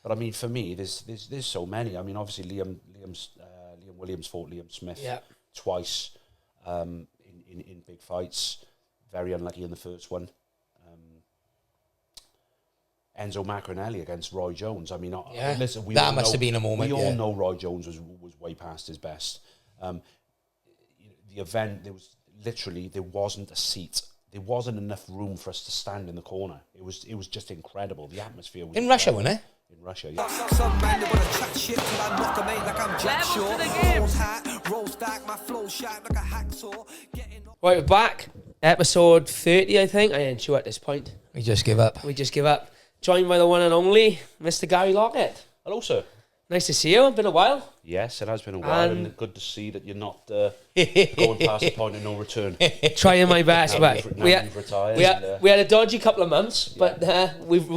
But I mean, for me, there's so many. I mean, obviously Liam Williams fought Liam Smith twice in big fights. Very unlucky in the first one. Enzo Maccarinelli against Roy Jones. I mean, listen, that must have been a moment. We all know Roy Jones was way past his best. The event, there wasn't a seat. There wasn't enough room for us to stand in the corner. It was just incredible. The atmosphere was in Russia, wasn't it? In Russia, yeah. Some man, they wanna chat shit till I knock 'em ain't like I'm Jack Shaw. Rolls hat, rolls back, my flow sharp like a hacksaw. Right, we're back. Episode 30, I think. I ain't sure at this point. We just give up. Joined by the one and only Mr. Gary Lockett. Hello, sir. Nice to see you. It's been a while. Yes, it has been a while, and good to see that you're not going past the point of no return. Trying my best, but we had a dodgy couple of months, but we've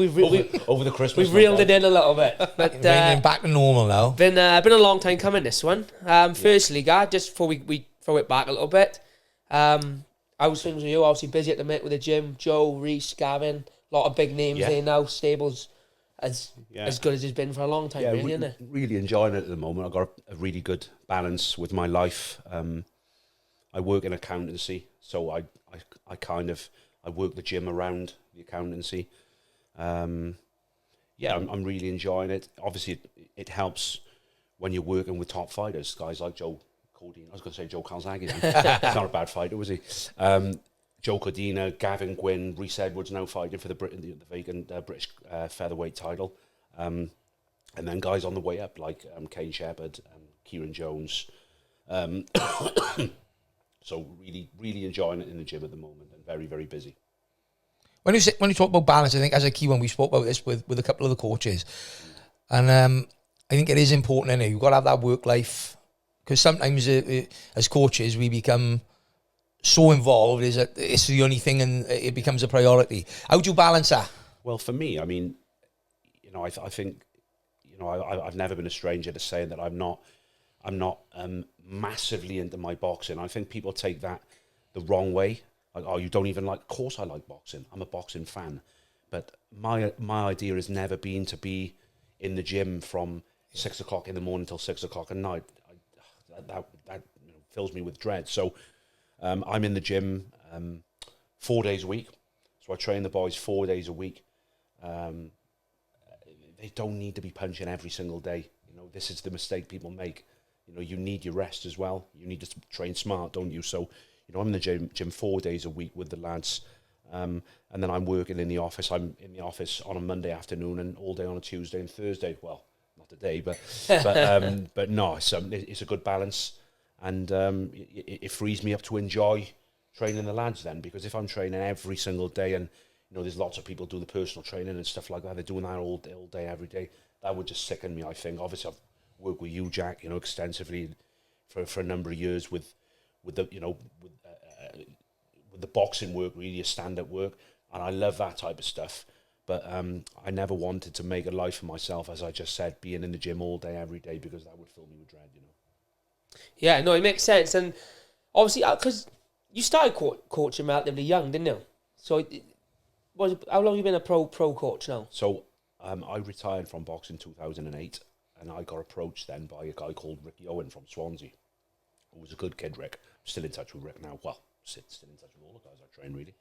over the Christmas. We've reeled it in a little bit, but bringing back to normal now. Been a long time coming, this one. Firstly, Gad, just before we throw it back a little bit, how's things with you? Obviously busy at the minute with the gym. Joe, Rhys, Gavin, a lot of big names there now. Stables as good as it's been for a long time, really, isn't it? Really enjoying it at the moment. I've got a really good balance with my life. I work in accountancy, so I work the gym around the accountancy. I'm really enjoying it. Obviously, it helps when you're working with top fighters, guys like Joe Cordina. I was going to say Joe Calzaghe. He's not a bad fighter, was he? Joe Cordina, Gavin Gwynne, Rhys Edwards now fighting for the vacant British featherweight title. And then guys on the way up like Kane Shepherd, Kieran Jones. So really enjoying it in the gym at the moment and very, very busy. When you talk about balance, I think as a key one, we spoke about this with a couple of the coaches. And I think it is important, innit? You've got to have that work life. Because sometimes as coaches, we become so involved, it's the only thing and it becomes a priority. How do you balance that? Well, for me, I mean, I think, I've never been a stranger to saying that I'm not massively into my boxing. I think people take that the wrong way. Like, oh, you don't even like... Of course I like boxing. I'm a boxing fan. But my idea has never been to be in the gym from 6 o'clock in the morning till 6 o'clock at night. That fills me with dread. So I'm in the gym 4 days a week. So I train the boys 4 days a week. They don't need to be punching every single day. This is the mistake people make. You need your rest as well. You need to train smart, don't you? So, I'm in the gym 4 days a week with the lads. And then I'm working in the office. I'm in the office on a Monday afternoon and all day on a Tuesday and Thursday. Well, not today, but no, it's a good balance. And it frees me up to enjoy training the lads then, because if I'm training every single day and, there's lots of people do the personal training and stuff like that, they're doing that all day, every day, that would just sicken me, I think. Obviously, I've worked with you, Jack, extensively for a number of years with the boxing work, really a stand-up work, and I love that type of stuff. But I never wanted to make a life for myself, as I just said, being in the gym all day, every day, because that would fill me with dread, Yeah, no, it makes sense. And obviously, because you started coaching relatively young, didn't you? So, how long have you been a pro coach now? So, I retired from boxing in 2008, and I got approached then by a guy called Ricky Owen from Swansea, who was a good kid, Rick. I'm still in touch with Rick now. Well, still in touch with all the guys I train, really.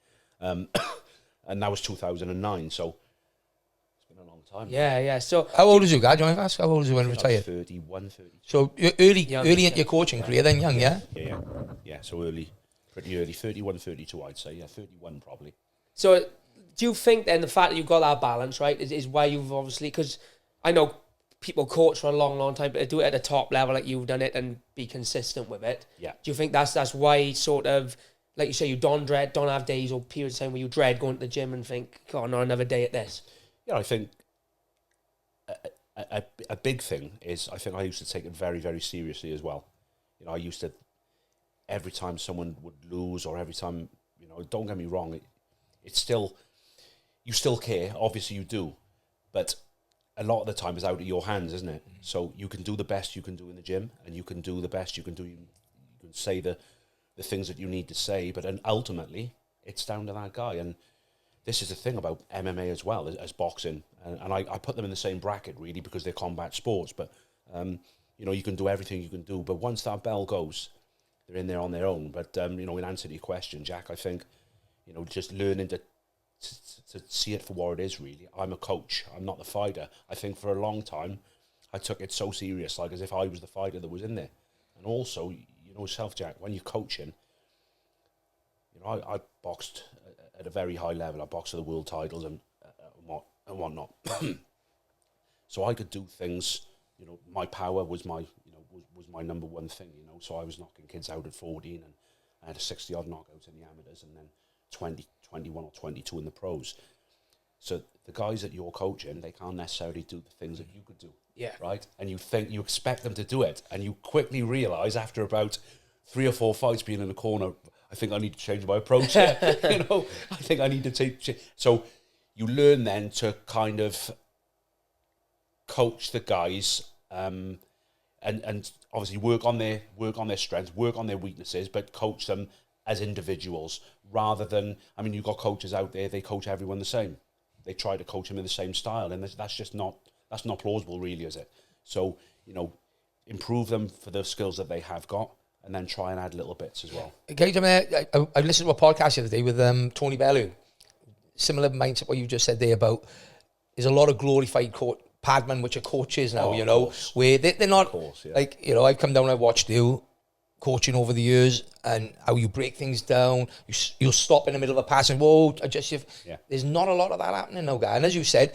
And that was 2009, so it's been a long time. Yeah. So, how old was you, guy? Do you want to ask? How old was you when you retired? 31, 32. So early into your coaching career, then young, yeah? Yeah. So pretty early, 31, 32, I'd say. Yeah, 31 probably. So, do you think then the fact that you've got that balance, right, is why you've obviously, because I know people coach for a long, long time, but to do it at the top level like you've done it and be consistent with it. Yeah. Do you think that's why sort of, like you say, you don't have days or periods of time where you dread going to the gym and think, oh, no, another day at this? Yeah, I think a big thing is, I think I used to take it very, very seriously as well. I used to, every time someone would lose or every time, don't get me wrong, it's still, you still care, obviously you do, but a lot of the time it's out of your hands, isn't it? So you can do the best you can do in the gym, and you can do the best you can do, you can say the things that you need to say, but then ultimately it's down to that guy. And this is the thing about MMA as well as boxing, and I put them in the same bracket really because they're combat sports. But you know, you can do everything you can do, but once that bell goes, they're in there on their own. But you know, in answer to your question, Jack, I think, you know, just learning to see it for what it is. Really, I'm a coach. I'm not the fighter. I think for a long time, I took it so serious, like as if I was the fighter that was in there. And also, you know, yourself, Jack, when you're coaching, you know, I boxed at a very high level. I boxed for the world titles and whatnot. So I could do things. You know, my power was my, you know, was my number one thing. You know, so I was knocking kids out at 14, and I had a 60 odd knockouts in the amateurs, and then 20, 21 or 22 in the pros. So the guys that you're coaching, they can't necessarily do the things that you could do. Yeah. Right? And you expect them to do it, and you quickly realise after about 3 or 4 fights being in the corner, I think I need to change my approach here. You know, I think I need to take. So you learn then to kind of coach the guys, and obviously work on their strengths, work on their weaknesses, but coach them as individuals rather than. I mean, you've got coaches out there; they coach everyone the same. They try to coach them in the same style, and that's just not. That's not plausible, really, is it? So, you know, improve them for the skills that they have got, and then try and add little bits as well. Okay, I listened to a podcast the other day with Tony Bellew. Similar mindset what you just said there about there's a lot of glorified padmen which are coaches now, you know, where they're not, like, you know, I've come down and I've watched you coaching over the years and how you break things down. You'll stop in the middle of a pass and, whoa, there's not a lot of that happening now, guy. And as you said,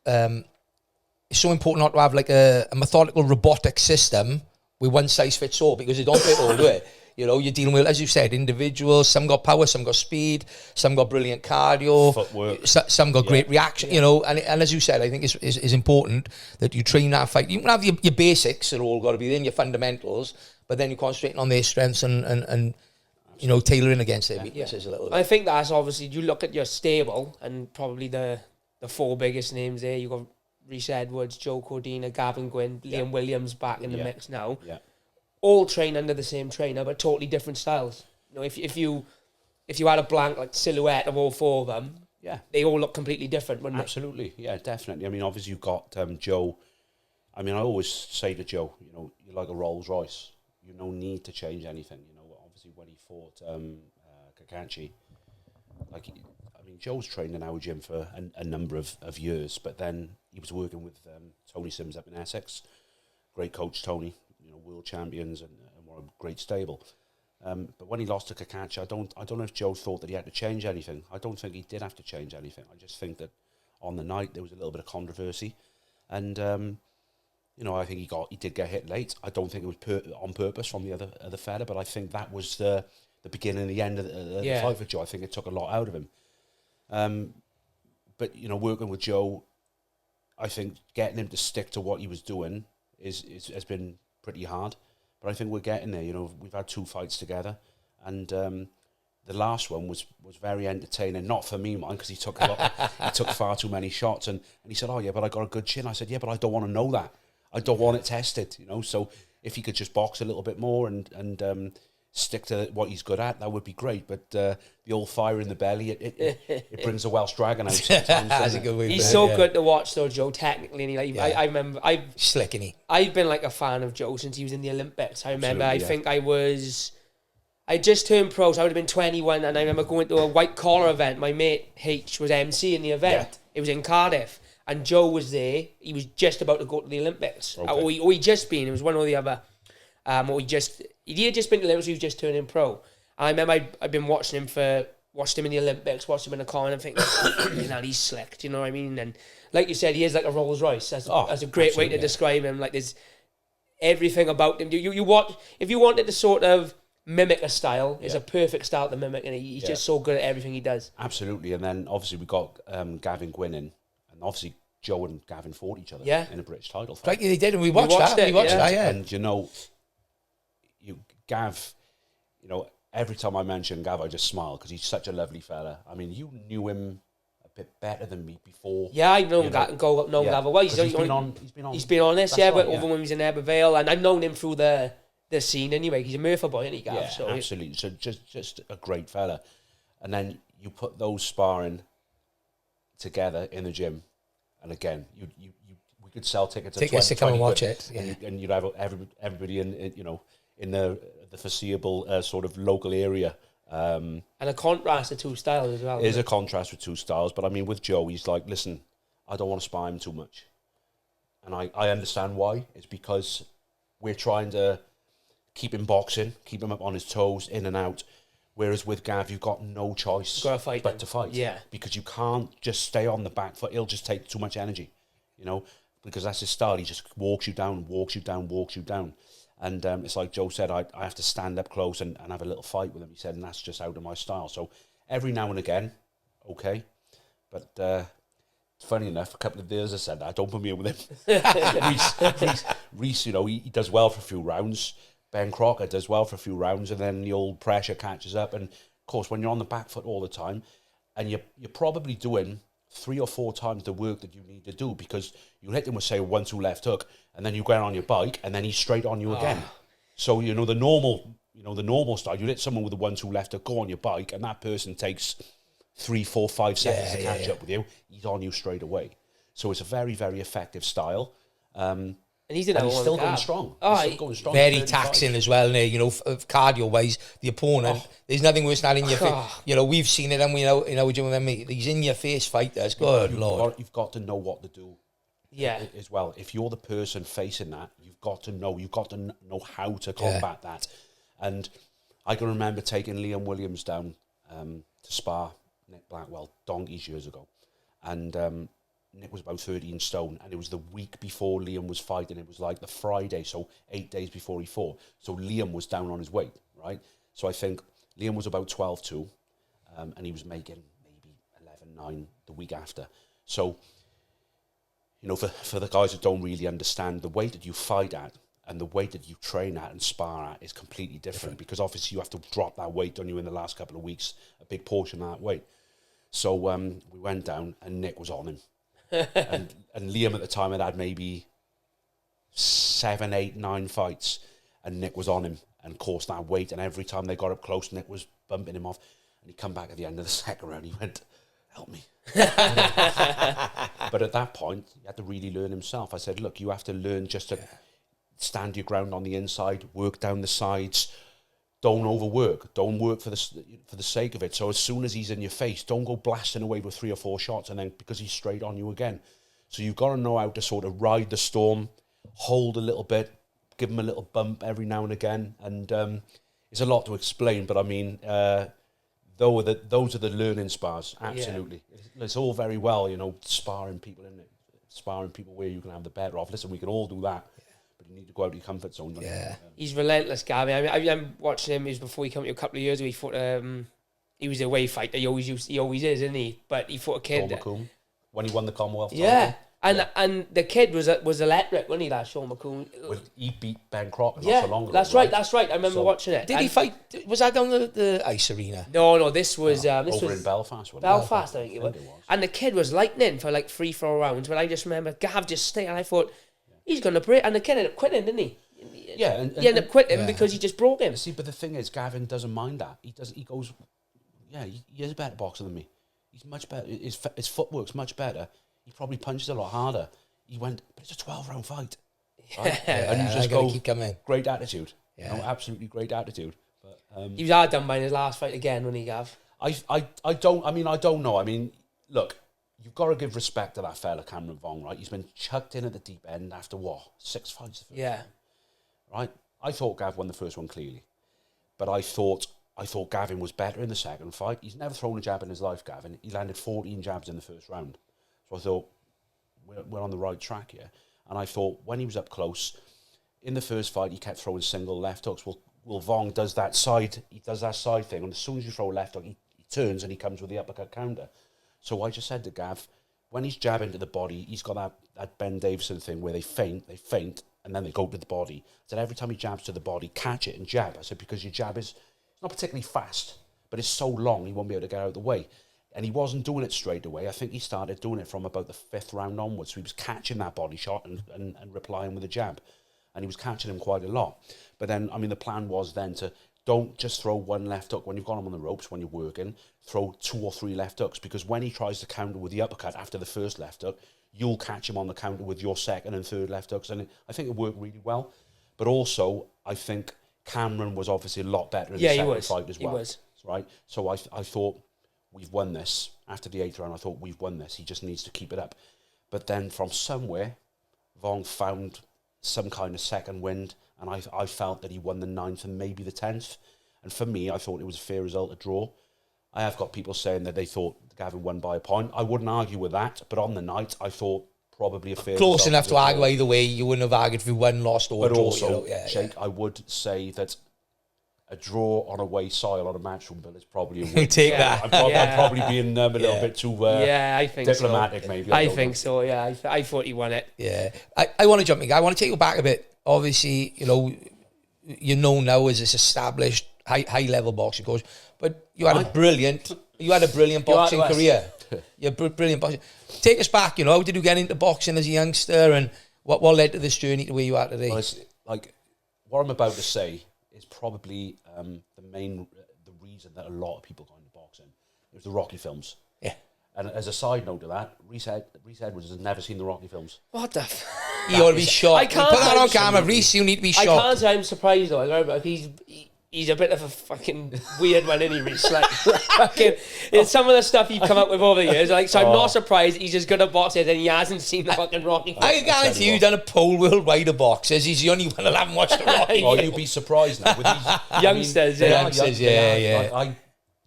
it's so important not to have like a methodical robotic system with one size fits all, because it don't fit all, do it? You know, you're dealing with, as you said, individuals. Some got power, some got speed, some got brilliant cardio, footwork, some got great reaction. You know, and as you said, I think it's important that you train that fight. You can have your basics that are all got to be in, your fundamentals, but then you're concentrating on their strengths and you know, tailoring against their weaknesses a little bit. I think that's obviously, you look at your stable and probably the 4 biggest names there. You got Rhys Edwards, Joe Cordina, Gavin Gwynne, Liam Williams back in the mix now. Yeah. All train under the same trainer, but totally different styles. You know, if you had a blank like silhouette of all 4 of them, they all look completely different, wouldn't Absolutely, yeah, definitely. I mean, obviously you've got Joe. I mean, I always say to Joe, you know, you're like a Rolls Royce. You no need to change anything. You know, obviously when he fought Kakanchi, like, I mean, Joe's trained in our gym for a number of years, but then he was working with Tony Sims up in Essex. Great coach, Tony. You know, world champions and what a great stable. But when he lost to Kakanchi, I don't know if Joe thought that he had to change anything. I don't think he did have to change anything. I just think that on the night there was a little bit of controversy, and you know, I think he did get hit late. I don't think it was on purpose from the other fella, but I think that was the beginning and the end of the fight for Joe. I think it took a lot out of him. But you know, working with Joe, I think getting him to stick to what he was doing has been pretty hard. But I think we're getting there. You know, we've had 2 fights together, and the last one was very entertaining. Not for me, man, because he took far too many shots. And he said, "Oh yeah, but I got a good chin." I said, "Yeah, but I don't want to know that. I don't want it tested." You know, so if he could just box a little bit more and stick to what he's good at, that would be great. But the old fire in the belly, it brings the Welsh dragon out sometimes. That's a good way. He's so good to watch, though, Joe. Technically, and I remember slick, isn't he? I've been like a fan of Joe since he was in the Olympics. I remember. Think I just turned pro, so I would have been 21, and I remember going to a white collar event. My mate H was MC in the event. Yeah. It was in Cardiff, and Joe was there. He was just about to go to the Olympics, or he just been. It was one or the other. He had just been to the Olympics. He was just turning pro. And I remember I'd been watched him in the Olympics, watched him in the car, and I'm thinking, you know, he's slick. Do you know what I mean? And like you said, he is like a Rolls Royce. That's a great way to describe him. Like, there's everything about him. You watch, if you wanted to sort of mimic a style, it's a perfect style to mimic, and he's just so good at everything he does. Absolutely. And then obviously we got Gavin Gwynne in, and obviously Joe and Gavin fought each other in a British title fight. Right, they did, and we watched that. And you know, Gav, you know, every time I mention Gav, I just smile because he's such a lovely fella. I mean, you knew him a bit better than me before. Yeah, I know Gav well. He's been on this, but over when he was in Ebervale, and I've known him through the scene anyway. He's a Murphy boy, isn't he, Gav? Yeah, so absolutely. So just a great fella. And then you put those sparring together in the gym, and again, we could sell tickets to come and watch it, and you'd have everybody in in the foreseeable sort of local area. And a contrast of two styles as well. It is a contrast with two styles, but I mean, with Joe, he's like, listen, I don't want to spar him too much. And I understand why. It's because we're trying to keep him boxing, keep him up on his toes, in and out. Whereas with Gav, you've got no choice to fight but to fight. Yeah. Because you can't just stay on the back foot. He'll just take too much energy, because that's his style. He just walks you down. And it's like Joe said, I have to stand up close and have a little fight with him. He said, and that's just out of my style. So every now and again, okay. But funny enough, a couple of days I said that, don't put me in with him. Rhys, he does well for a few rounds. Ben Crocker does well for a few rounds, and then the old pressure catches up. And of course, when you're on the back foot all the time, and you're probably doing 3 or 4 times the work that you need to do, because you hit him with, say, a 1-2 left hook, and then you go on your bike, and then he's straight on you again. So the normal style, you hit someone with a 1-2 left hook, go on your bike, and that person takes 3, 4, 5 seconds to catch up with you. He's on you straight away. So it's a very, very effective style. And he's still going strong. Very taxing as well, cardio wise. The opponent, there's nothing worse than in your face. We've seen it, and we know, Jim and me. These in your face fighters. Good Lord, you've got to know what to do. Yeah, as well. If you're the person facing that, you've got to know how to combat that. And I can remember taking Liam Williams down to spar Nick Blackwell donkeys years ago, and Nick was about 13 stone, and it was the week before Liam was fighting. It was like the Friday, so 8 days before he fought. So Liam was down on his weight, right? So I think Liam was about 12-2, and he was making maybe 11-9 the week after. So, for the guys that don't really understand, the weight that you fight at and the weight that you train at and spar at is completely different, because obviously you have to drop that weight on you in the last couple of weeks, a big portion of that weight. So we went down, and Nick was on him. and Liam at the time had maybe 7, 8, 9 fights, and Nick was on him, and of course that weight, and every time they got up close, Nick was bumping him off, and he come back at the end of the second round, he went, help me. But at that point, he had to really learn himself. I said, look, you have to learn just to stand your ground on the inside, work down the sides, don't overwork, don't work for the sake of it. So as soon as he's in your face, don't go blasting away with 3 or 4 shots, and then because he's straight on you again. So you've got to know how to sort of ride the storm, hold a little bit, give him a little bump every now and again. And it's a lot to explain, but I mean, those are the learning spars, absolutely. Yeah. It's all very well, sparring people where you can have the better off. Listen, we can all do that. You need to go out of your comfort zone. Yeah, he's relentless, Gavin. I mean, I'm watching him. He was before he came to a couple of years ago. He fought. He was a away fighter. He always is, isn't he? But he fought a kid. Sean McComb, when he won the Commonwealth. Yeah, and the kid was electric, wasn't he? That Sean McComb. Well, he beat Ben Crocker not so long ago. That's right. I remember watching it. Did he fight? Was that down the ice arena? No. This was over in Belfast. Belfast, I think it was. And the kid was lightning for like 3-4 rounds. But I just remember Gav just stayed, and I thought, he's going to break. And the kid ended up quitting, didn't he? Yeah. And he ended up quitting because he just broke him. See, but the thing is, Gavin doesn't mind that. He goes, he is a better boxer than me. He's much better. His footwork's much better. He probably punches a lot harder. He went, but it's a 12-round fight. Right? And you just go, keep coming. Great attitude. Yeah. Absolutely great attitude. But, he was hard done by in his last fight again, when he Gav. I don't know. I mean, look, you've got to give respect to that fella, Cameron Vong, right? He's been chucked in at the deep end after 6 fights? Yeah. Right? I thought Gav won the first one clearly. But I thought Gavin was better in the second fight. He's never thrown a jab in his life, Gavin. He landed 14 jabs in the first round. So I thought, we're on the right track here. And I thought, when he was up close, in the first fight, he kept throwing single left hooks. Well, Vong does that side thing. And as soon as you throw a left hook, he turns and he comes with the uppercut counter. So I just said to Gav, when he's jabbing to the body, he's got that Ben Davison thing where they feint, and then they go to the body. I said, every time he jabs to the body, catch it and jab. I said, because your jab is not particularly fast, but it's so long, he won't be able to get out of the way. And he wasn't doing it straight away. I think he started doing it from about the 5th round onwards. So he was catching that body shot and replying with a jab. And he was catching him quite a lot. But then, I mean, the plan was then to don't just throw one left hook when you've got him on the ropes, when you're working. Throw 2 or 3 left hooks, because when he tries to counter with the uppercut after the first left hook, you'll catch him on the counter with your second and third left hooks. And I think it worked really well. But also, I think Cameron was obviously a lot better in the second fight as well. He was. Right? So I thought, we've won this. After the 8th round, I thought, we've won this. He just needs to keep it up. But then from somewhere, Vong found some kind of second wind, and I felt that he won the 9th and maybe the 10th. And for me, I thought it was a fair result, a draw. I have got people saying that they thought Gavin won by a point. I wouldn't argue with that, but on the night, I thought probably a fair Close result. enough to argue either way. You wouldn't have argued if you won, lost, or but draw. Also, Jake, I would say that a draw on away soil on a matchroom bill is probably a win. Take that. I'm probably being a little bit too I think diplomatic, so. maybe. I think so, yeah. I thought he won it. Yeah. I want to jump in. I want to take you back a bit. Obviously, you're known now as this established high level boxing coach, but you had a brilliant boxing career. You're brilliant boxing. Take us back. How did you get into boxing as a youngster, and what led to this journey to where you are today? Well, it's like what I'm about to say is probably the reason that a lot of people got into boxing. It was the Rocky films. Yeah. And as a side note to that, Rhys Edwards has never seen the Rocky films. What the You ought to be shocked. I can't Put that on absolutely- camera, Rhys. You need to be I shocked. can't say I'm surprised though. I remember he's a bit of a fucking weird one, isn't he, Rhys? Like, fucking, it's some of the stuff you've come up with over the years. Like, so I'm not surprised he's as good at boxing and he hasn't seen the fucking Rocky. I can guarantee you've done a poll worldwide of boxers. He's the only one that haven't watched the Rocky. Oh, you'd be surprised now with these Youngsters, they yeah. are Youngsters, they are. yeah.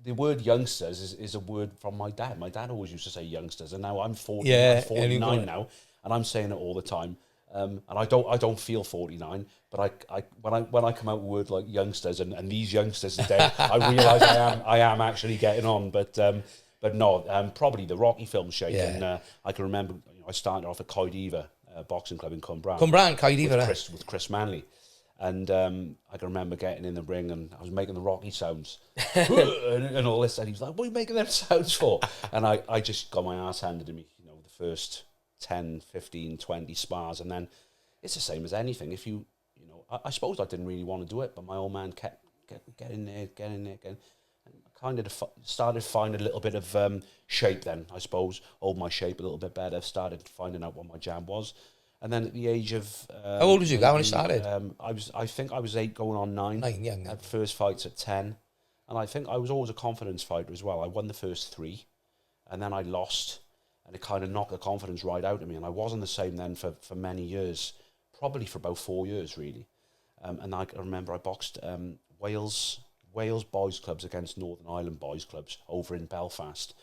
The word youngsters is a word from my dad. My dad always used to say youngsters, and now I'm 40. Yeah, I'm 49 now, and I'm saying it all the time. And I don't feel 49, but when I come out with words like youngsters and these youngsters today, I realise I am actually getting on. But no, probably the Rocky film shape. Yeah. And I can remember I started off at Cardiff boxing club in Cunbran. With Chris Manley. And I can remember getting in the ring and I was making the Rocky sounds and all this. And he was like, what are you making them sounds for? And I just got my ass handed to me, the first 10, 15, 20 spars. And then it's the same as anything. If I suppose I didn't really want to do it, but my old man kept getting there. And I kind of started finding a little bit of shape then, I suppose. Hold my shape a little bit better. Started finding out what my jab was. And then at the age of... how old was you when you started? I think I was 8 going on 9. 9, young. At first fights at 10. And I think I was always a confidence fighter as well. I won the first 3. And then I lost. And it kind of knocked the confidence right out of me. And I wasn't the same then for many years. Probably for about 4 years, really. And I remember I boxed Wales boys clubs against Northern Ireland boys clubs over in Belfast.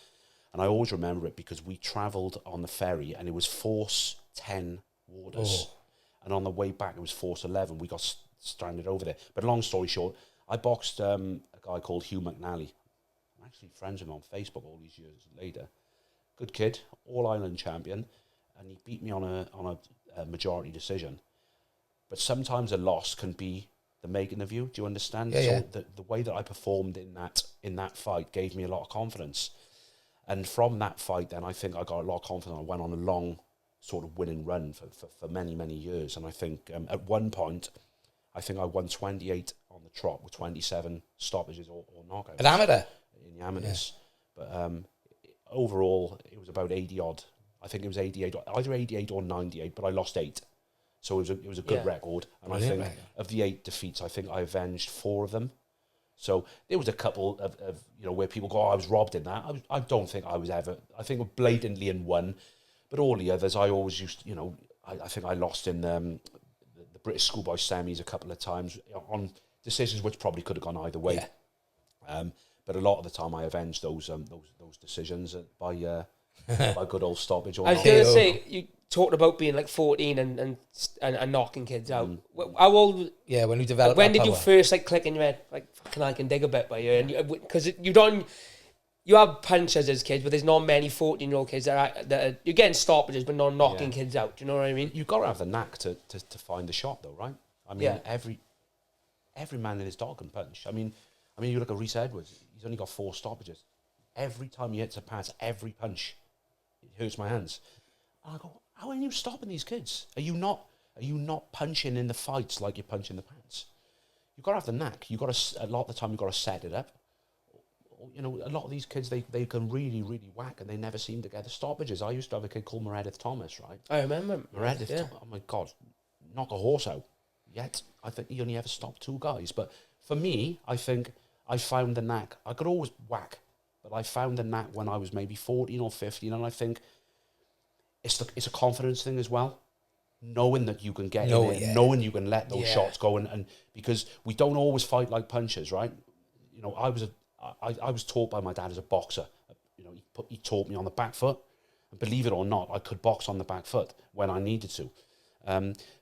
And I always remember it because we travelled on the ferry and it was Force 10 warders. And on the way back, it was Force 11. We got stranded over there. But long story short, I boxed a guy called Hugh McNally. I'm actually friends with him on Facebook all these years later. Good kid, All-Ireland champion. And he beat me on a majority decision. But sometimes a loss can be the making of you. Do you understand? Yeah, so the way that I performed in that fight gave me a lot of confidence. And from that fight, then I think I got a lot of confidence. I went on a long sort of winning run for many, many years. And I think at one point, I think I won 28 on the trot with 27 stoppages or knockouts. An amateur? In the amateurs. Yeah. But overall, it was about 80 odd. I think it was 88, either 88 or 98, but I lost 8. So it was a good record. And Brilliant I think of the 8 defeats, I think I avenged 4 of them. So there was a couple of where people go, I was robbed in that. I don't think I was ever. I think blatantly in one, but all the others I always used. I think I lost in the British schoolboy semis a couple of times on decisions which probably could have gone either way. Yeah. But a lot of the time I avenged those decisions by good old stoppage. I was going to say, you talked about being like 14 and knocking kids out. How old? Yeah, when you developed. When did you first click in your head? Like, fucking, I can dig a bit by here, and because you have punchers as kids, but there's not many 14-year-old kids that are you're getting stoppages, but not knocking kids out. Do you know what I mean? You've got to have the knack to find the shot, though, right? I mean, every man in his dog can punch. I mean, you look at Rhys Edwards. He's only got 4 stoppages. Every time he hits a pass, every punch, it hurts my hands. And I go, how are you stopping these kids? Are you not punching in the fights like you punch in the pants? you've got to have the knack. You got to, a lot of the time, you've got to set it up. You know, a lot of these kids, they can really, really whack, and they never seem to get the stoppages. I used to have a kid called Meredith Thomas, right? I remember. Meredith, Yeah. oh my God, knock a horse out. Yet, I think he only ever stopped 2 guys. But for me, I think I found the knack. I could always whack, but I found the knack when I was maybe 14 or 15, and I think it's a confidence thing as well. Knowing that you can get in there, knowing you can let those shots go, and because we don't always fight like punchers, right? You know, I was taught by my dad as a boxer. You know, he taught me on the back foot, and believe it or not, I could box on the back foot when I needed to.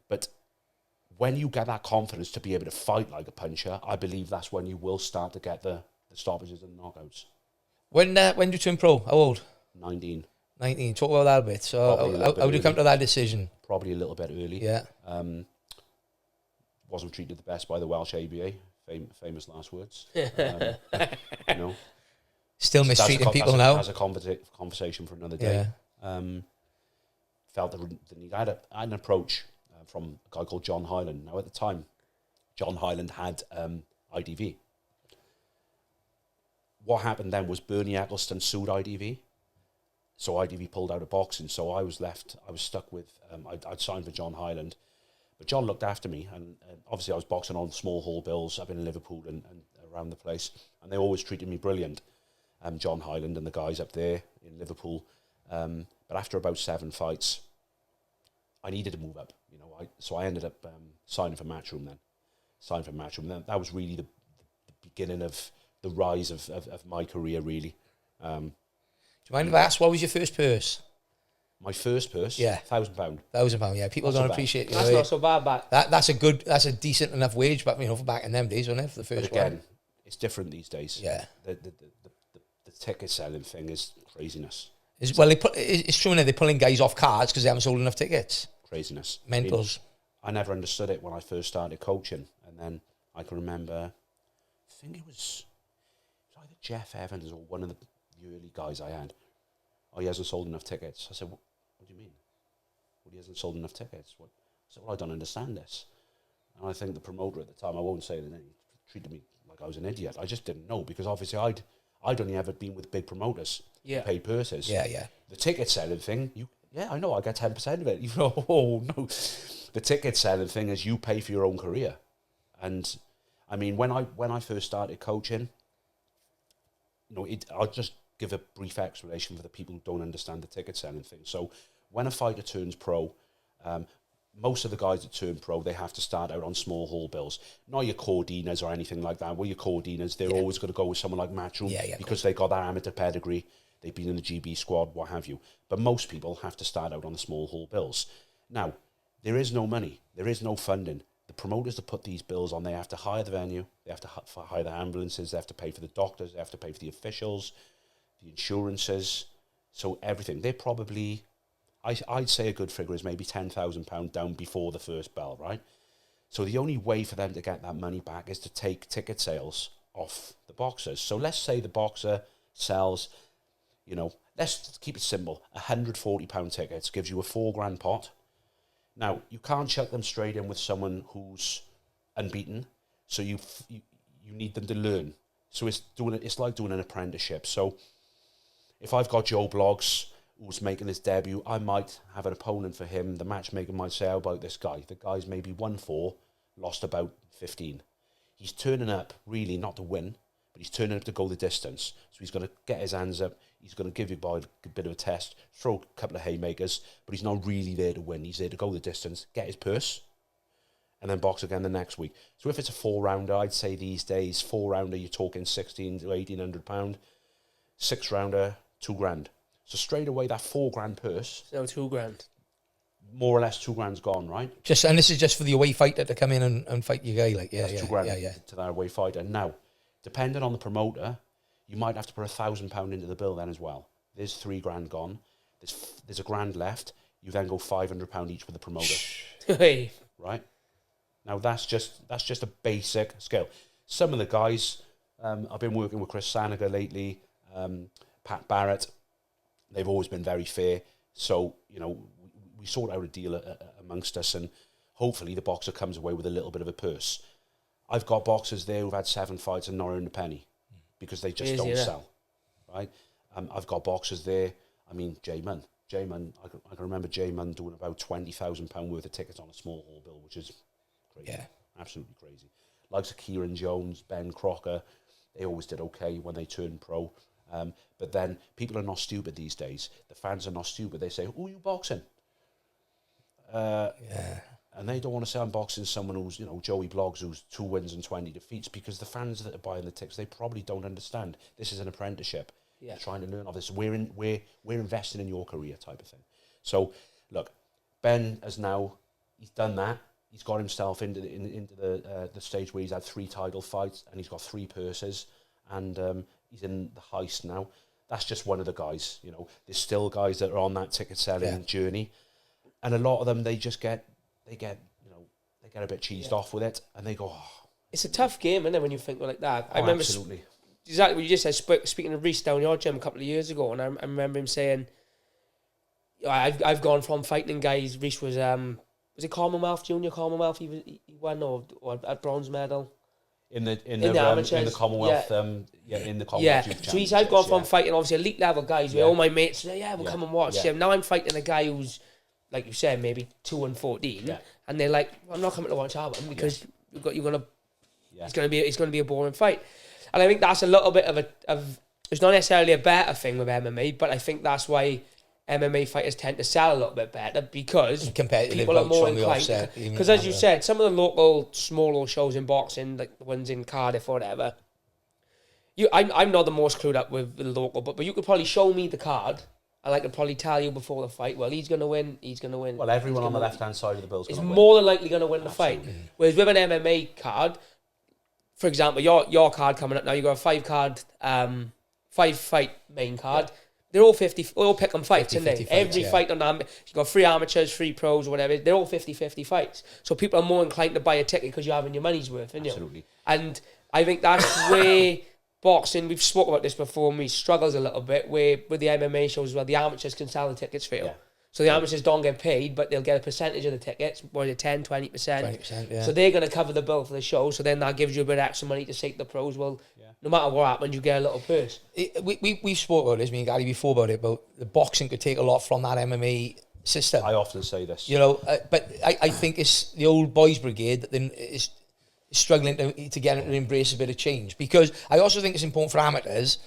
But when you get that confidence to be able to fight like a puncher, I believe that's when you will start to get the stoppages and knockouts. When did you turn pro? How old? 19. 19. Talk about that a bit. So how did you come to that decision? Probably a little bit early. Yeah. Wasn't treated the best by the Welsh ABA. Famous last words. You know. Still mistreating people now. That's a conversation for another day. Yeah. Felt the need. I had an approach from a guy called John Hyland. Now, at the time, John Hyland had IDV. What happened then was Bernie Eccleston sued IDV. So IDV pulled out of boxing. So I was stuck with, I'd signed for John Hyland. But John looked after me. And obviously I was boxing on small hall bills up in Liverpool and around the place. And they always treated me brilliant. John Hyland and the guys up there in Liverpool. But after about 7 fights, I needed to move up. You know, so I ended up signing for Matchroom then. That was really the beginning of the rise of my career, really. Do you mind if I ask, what was your first purse? My first purse? Yeah. £1,000. £1,000, yeah. People don't appreciate it. That's not so bad, but that's a decent enough wage, but for back in them days, wasn't it? For the first but again, one. It's different these days. Yeah. The ticket selling thing is craziness. It's true now, they're pulling guys off cards because they haven't sold enough tickets. Craziness. Mentals. I never understood it when I first started coaching, and then I can remember, I think it was either Jeff Evans or one of the early guys I had. Oh, he hasn't sold enough tickets. I said, what do you mean? Well, he hasn't sold enough tickets. I said, well, I don't understand this. And I think the promoter at the time, I won't say the name, treated me like I was an idiot. I just didn't know, because obviously I'd only ever been with big promoters. Yeah. Paid purses. Yeah, yeah. The ticket selling thing, I know, I get 10% of it. You know, oh no. The ticket selling thing is you pay for your own career. And I mean, when I first started coaching, you know, I'll just give a brief explanation for the people who don't understand the ticket selling thing. So when a fighter turns pro, most of the guys that turn pro, they have to start out on small hall bills. Not your Cordinas or anything like that. Well, your Cordinas, they're always going to go with someone like Matchroom because they got that amateur pedigree. They've been in the GB squad, what have you. But most people have to start out on the small hall bills. Now, there is no money. There is no funding. The promoters that put these bills on, they have to hire the venue. They have to hire the ambulances. They have to pay for the doctors. They have to pay for the officials, the insurances. So everything. They're probably, I'd say a good figure is maybe £10,000 down before the first bell, right? So the only way for them to get that money back is to take ticket sales off the boxers. So let's say the boxer sells, you know, let's keep it simple, £140 tickets gives you a £4,000 pot. Now, you can't chuck them straight in with someone who's unbeaten, so you need them to learn. So it's like doing an apprenticeship. So if I've got Joe Bloggs who's making his debut, I might have an opponent for him. The matchmaker might say, how about this guy? The guy's maybe won 4, lost about 15. He's turning up really not to win, but he's turning up to go the distance. So he's going to get his hands up. He's going to give you a bit of a test, throw a couple of haymakers, but he's not really there to win. He's there to go the distance, get his purse, and then box again the next week. So if it's a 4-rounder, I'd say these days, 4-rounder, you're talking £1,600 to £1,800. 6-rounder, £2,000. So straight away, that £4,000 purse. So £2,000. More or less £2,000's gone, right? And this is just for the away fighter to come in and fight your guy, like That's £2,000 to that away fighter. Now, depending on the promoter, you might have to put £1,000 into the bill then as well. There's £3,000 gone. There's £1,000 left. You then go £500 each with the promoter. Hey. Right? Now that's just a basic scale. Some of the guys, I've been working with Chris Sanaga lately, Pat Barrett. They've always been very fair. So, you know, we sort out a deal amongst us, and hopefully the boxer comes away with a little bit of a purse. I've got boxers there who've had 7 fights and not earned a penny because they just don't sell, right? I've got boxers there. I mean, J-Man, I can remember J-Man doing about £20,000 worth of tickets on a small hall bill, which is crazy. Yeah. Absolutely crazy. Likes of Kieran Jones, Ben Crocker, they always did okay when they turned pro. But then people are not stupid these days. The fans are not stupid. They say, "Oh, you boxing?" And they don't want to say I'm boxing someone who's, Joey Bloggs, who's 2 wins and 20 defeats, because the fans that are buying the tickets, they probably don't understand. This is an apprenticeship. Yeah. You're trying to learn of this. We're investing in your career type of thing. So, look, Ben he's done that. He's got himself into the stage where he's had 3 title fights and he's got 3 purses, and he's in the heist now. That's just one of the guys. There's still guys that are on that ticket selling journey, and a lot of them they get a bit cheesed off with it, and they go, "Oh." It's a tough game, isn't it, when you think like that? I remember absolutely exactly what you just said. Speaking of Rhys down your gym a couple of years ago, and I remember him saying, "I've gone from fighting guys." Rhys was it Commonwealth, Junior Commonwealth? He won or a bronze medal in the Commonwealth. In the Commonwealth. So I've gone from fighting obviously elite level guys where all my mates say, "Yeah, we'll come and watch him." Now I'm fighting a guy who's, like you said, maybe 2-14, and they're like, well, "I'm not coming to watch Albert because it's going to be a boring fight." And I think that's a little bit of it's not necessarily a better thing with MMA, but I think that's why MMA fighters tend to sell a little bit better, because people are more inclined. Because as you said, some of the local smaller shows in boxing, like the ones in Cardiff or whatever, I'm not the most clued up with the local, but you could probably show me the card, and I could probably tell you before the fight, well, he's going to win. Well, everyone on the left-hand side of the bill is more than likely going to win the fight. Whereas with an MMA card, for example, your card coming up now, you got a 5-fight main card. Yeah. They're all 50, all pick 'em fights, isn't they? Every fight on you got 3 amateurs, 3 pros, or whatever. They're all 50-50 fights. So people are more inclined to buy a ticket because you're having your money's worth, isn't you? Absolutely. And I think that's where boxing, we've spoken about this before, and we struggles a little bit where with the MMA shows as well, the amateurs can sell the tickets for you. Yeah. So the amateurs don't get paid, but they'll get a percentage of the tickets, what is it, 10, 20%? 20%, yeah. So they're going to cover the bill for the show, so then that gives you a bit of extra money to say to the pros, well, no matter what happens, you get a little purse. We've spoke about this, me and Gary, before about it, about the boxing could take a lot from that MMA system. I often say this. But I think it's the old boys brigade that then is struggling to get them to embrace a bit of change. Because I also think it's important for amateurs,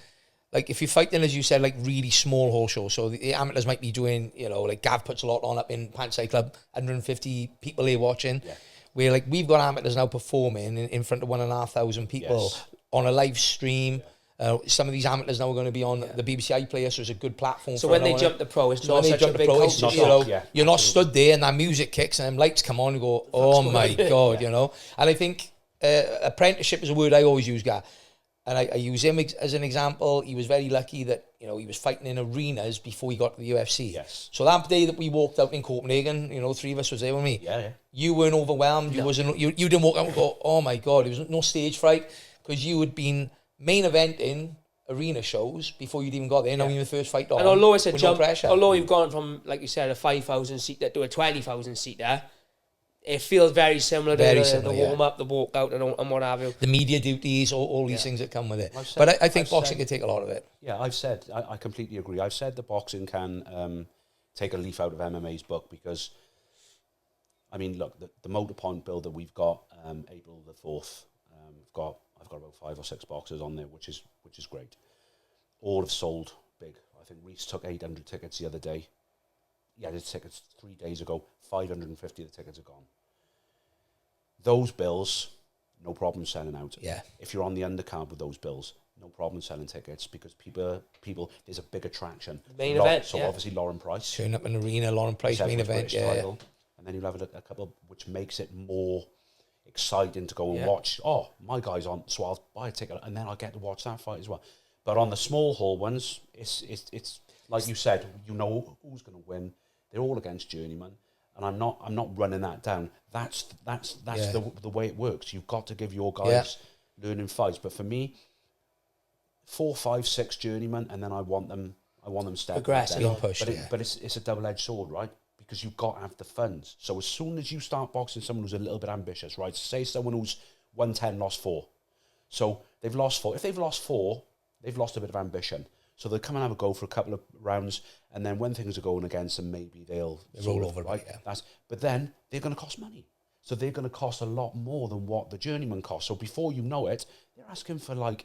like if you're fighting, as you said, like really small hall shows, so the amateurs might be doing, like Gav puts a lot on up in Pantside Club, 150 people here watching, where like we've got amateurs now performing in front of 1,500 people on a live stream. Some of these amateurs now are going to be on the BBC iPlayer, so it's a good platform. So when they jump the pro, it's not such a big culture. You're not stood there and that music kicks and them lights come on and go, oh my God, And I think apprenticeship is a word I always use, Gav. And I use him as an example. He was very lucky that, he was fighting in arenas before he got to the UFC. Yes. So that day that we walked out in Copenhagen, 3 of us was there with me. Yeah. You weren't overwhelmed. No. You didn't walk out and go, oh my God, there was no stage fright, because you had been main eventing arena shows before you'd even got there, knowing the first fight on. And although it's a jump, although you've gone from, like you said, a 5,000 seater to a 20,000 seater, it feels very similar to the warm-up, the walk-out and what have you. The media duties, all these things that come with it. But I think boxing can take a lot of it. Yeah, I completely agree. I've said that boxing can take a leaf out of MMA's book, because, I mean, look, the motor point bill that we've got, April the 4th, I've got about 5 or 6 boxes on there, which is great. All have sold big. I think Rhys took 800 tickets the other day. He had his tickets 3 days ago. 550 of the tickets are gone. Those bills, no problem selling out. Yeah. If you're on the undercard with those bills, no problem selling tickets, because people there's a big attraction. Main event. So obviously Lauren Price. Turn up an arena, Lauren Price main event. Title, and then you'll have a couple, which makes it more exciting to go and watch. Oh, my guy's on, so I'll buy a ticket and then I'll get to watch that fight as well. But on the small hall ones, it's like you said, who's going to win. They're all against journeyman, and I'm not running that down. That's the way it works. You've got to give your guys learning fights. But for me, 4, 5, 6 journeyman, and then I want them step aggressive, push. But it's a double-edged sword, right? Because you've got to have the funds. So as soon as you start boxing someone who's a little bit ambitious, right? Say someone who's won 10, lost 4. So they've lost 4. If they've lost 4, they've lost a bit of ambition. So they'll come and have a go for a couple of rounds, and then when things are going against them, maybe they'll roll over. Right? Yeah. But then they're going to cost money. So they're going to cost a lot more than what the journeyman costs. So before you know it, they're asking for like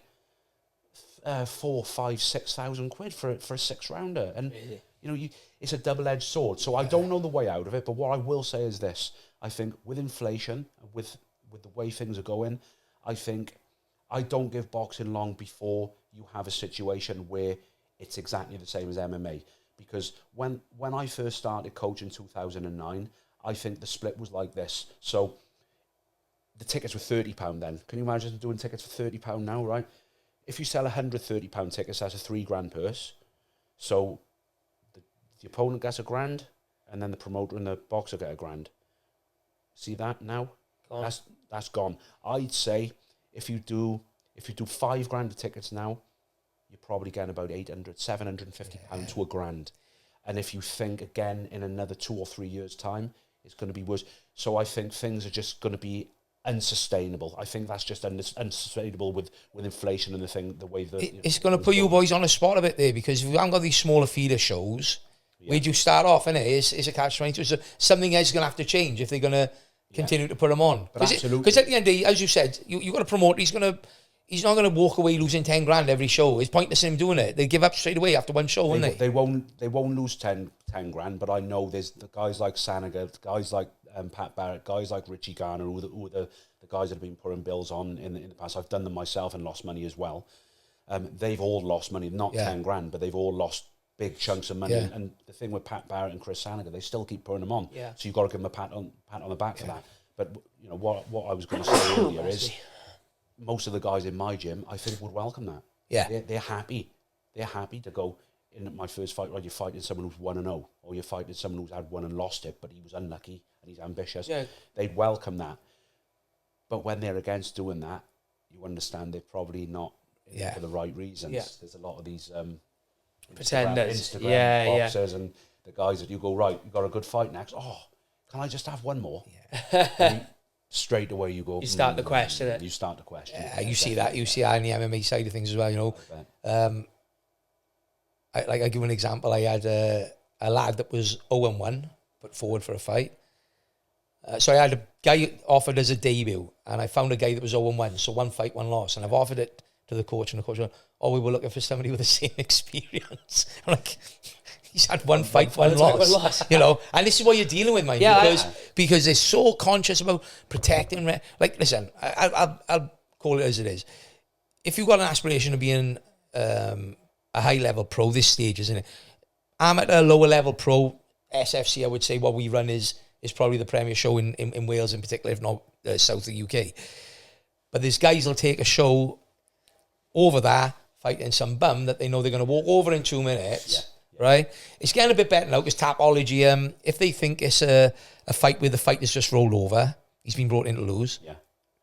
4, 5, 6,000 quid for a 6-rounder. And, you know, it's a double-edged sword. So I don't know the way out of it, but what I will say is this. I think with inflation, with the way things are going, I think I don't give boxing long before you have a situation where it's exactly the same as MMA. Because when I first started coaching in 2009, I think the split was like this. So the tickets were £30 then. Can you imagine doing tickets for £30 now, right? If you sell 100 £30 tickets, that's a $3,000 purse. So the opponent gets $1,000, and then the promoter and the boxer get $1,000. See that now? Gone. That's gone. I'd say if you do £5,000 of tickets now, you're probably getting about £750 to £1,000. And if you think again in another 2 or 3 years' time, it's going to be worse. So I think things are just going to be unsustainable. I think that's just unsustainable with inflation and the way that it's going to put you boys on the spot a bit there, because if we haven't got these smaller feeder shows, where do you start off? And it's a catch-22. So something is going to have to change if they're going to continue to put them on. Because at the end of the day, as you said, you got to promote. He's not going to walk away losing 10 grand every show. It's pointless in him doing it. They give up straight away after one show, won't they? They won't lose 10 grand, but I know there's the guys like Sanaga, guys like Pat Barrett, guys like Richie Garner, who are the guys that have been putting bills on in the past. I've done them myself and lost money as well. They've all lost money, not 10 grand, but they've all lost big chunks of money. Yeah. And the thing with Pat Barrett and Chris Sanaga, they still keep putting them on. Yeah. So you've got to give them a pat on the back for that. But you know what I was going to say earlier is most of the guys in my gym, I think, would welcome that. Yeah. They're happy. They're happy to go in my first fight, right? You're fighting someone who's 1-0, or you're fighting someone who's had one and lost it, but he was unlucky and he's ambitious. Yeah. They'd welcome that. But when they're against doing that, you understand they're probably not for the right reasons. Yeah. There's a lot of these pretenders, Instagram boxers and the guys that you go, right, you got a good fight next. Oh, can I just have one more? Yeah. Straight away you go. You start to question it. You start to question. Yeah, you see that. You see that in the MMA side of things as well. You know, I give an example. I had a lad that was 0-1 put forward for a fight. So I had a guy offered as a debut, and I found a guy that was 0-1. So 1 fight, 1 loss, and I've offered it to the coach, and the coach went, "Oh, we were looking for somebody with the same experience." I'm like, he's had 1 fight, 1 loss. You know, and this is what you're dealing with, man. Yeah, because they're so conscious about protecting. Like, listen, I'll call it as it is. If you've got an aspiration of being a high level pro, this stage, isn't it? I'm at a lower level pro, SFC. I would say what we run is probably the premier show in Wales in particular, if not south of the UK. But these guys will take a show over there, fighting some bum that they know they're going to walk over in 2 minutes. Yeah. Right? It's getting a bit better now because Tapology, if they think it's a fight where the fight is just rolled over, he's been brought in to lose. Yeah.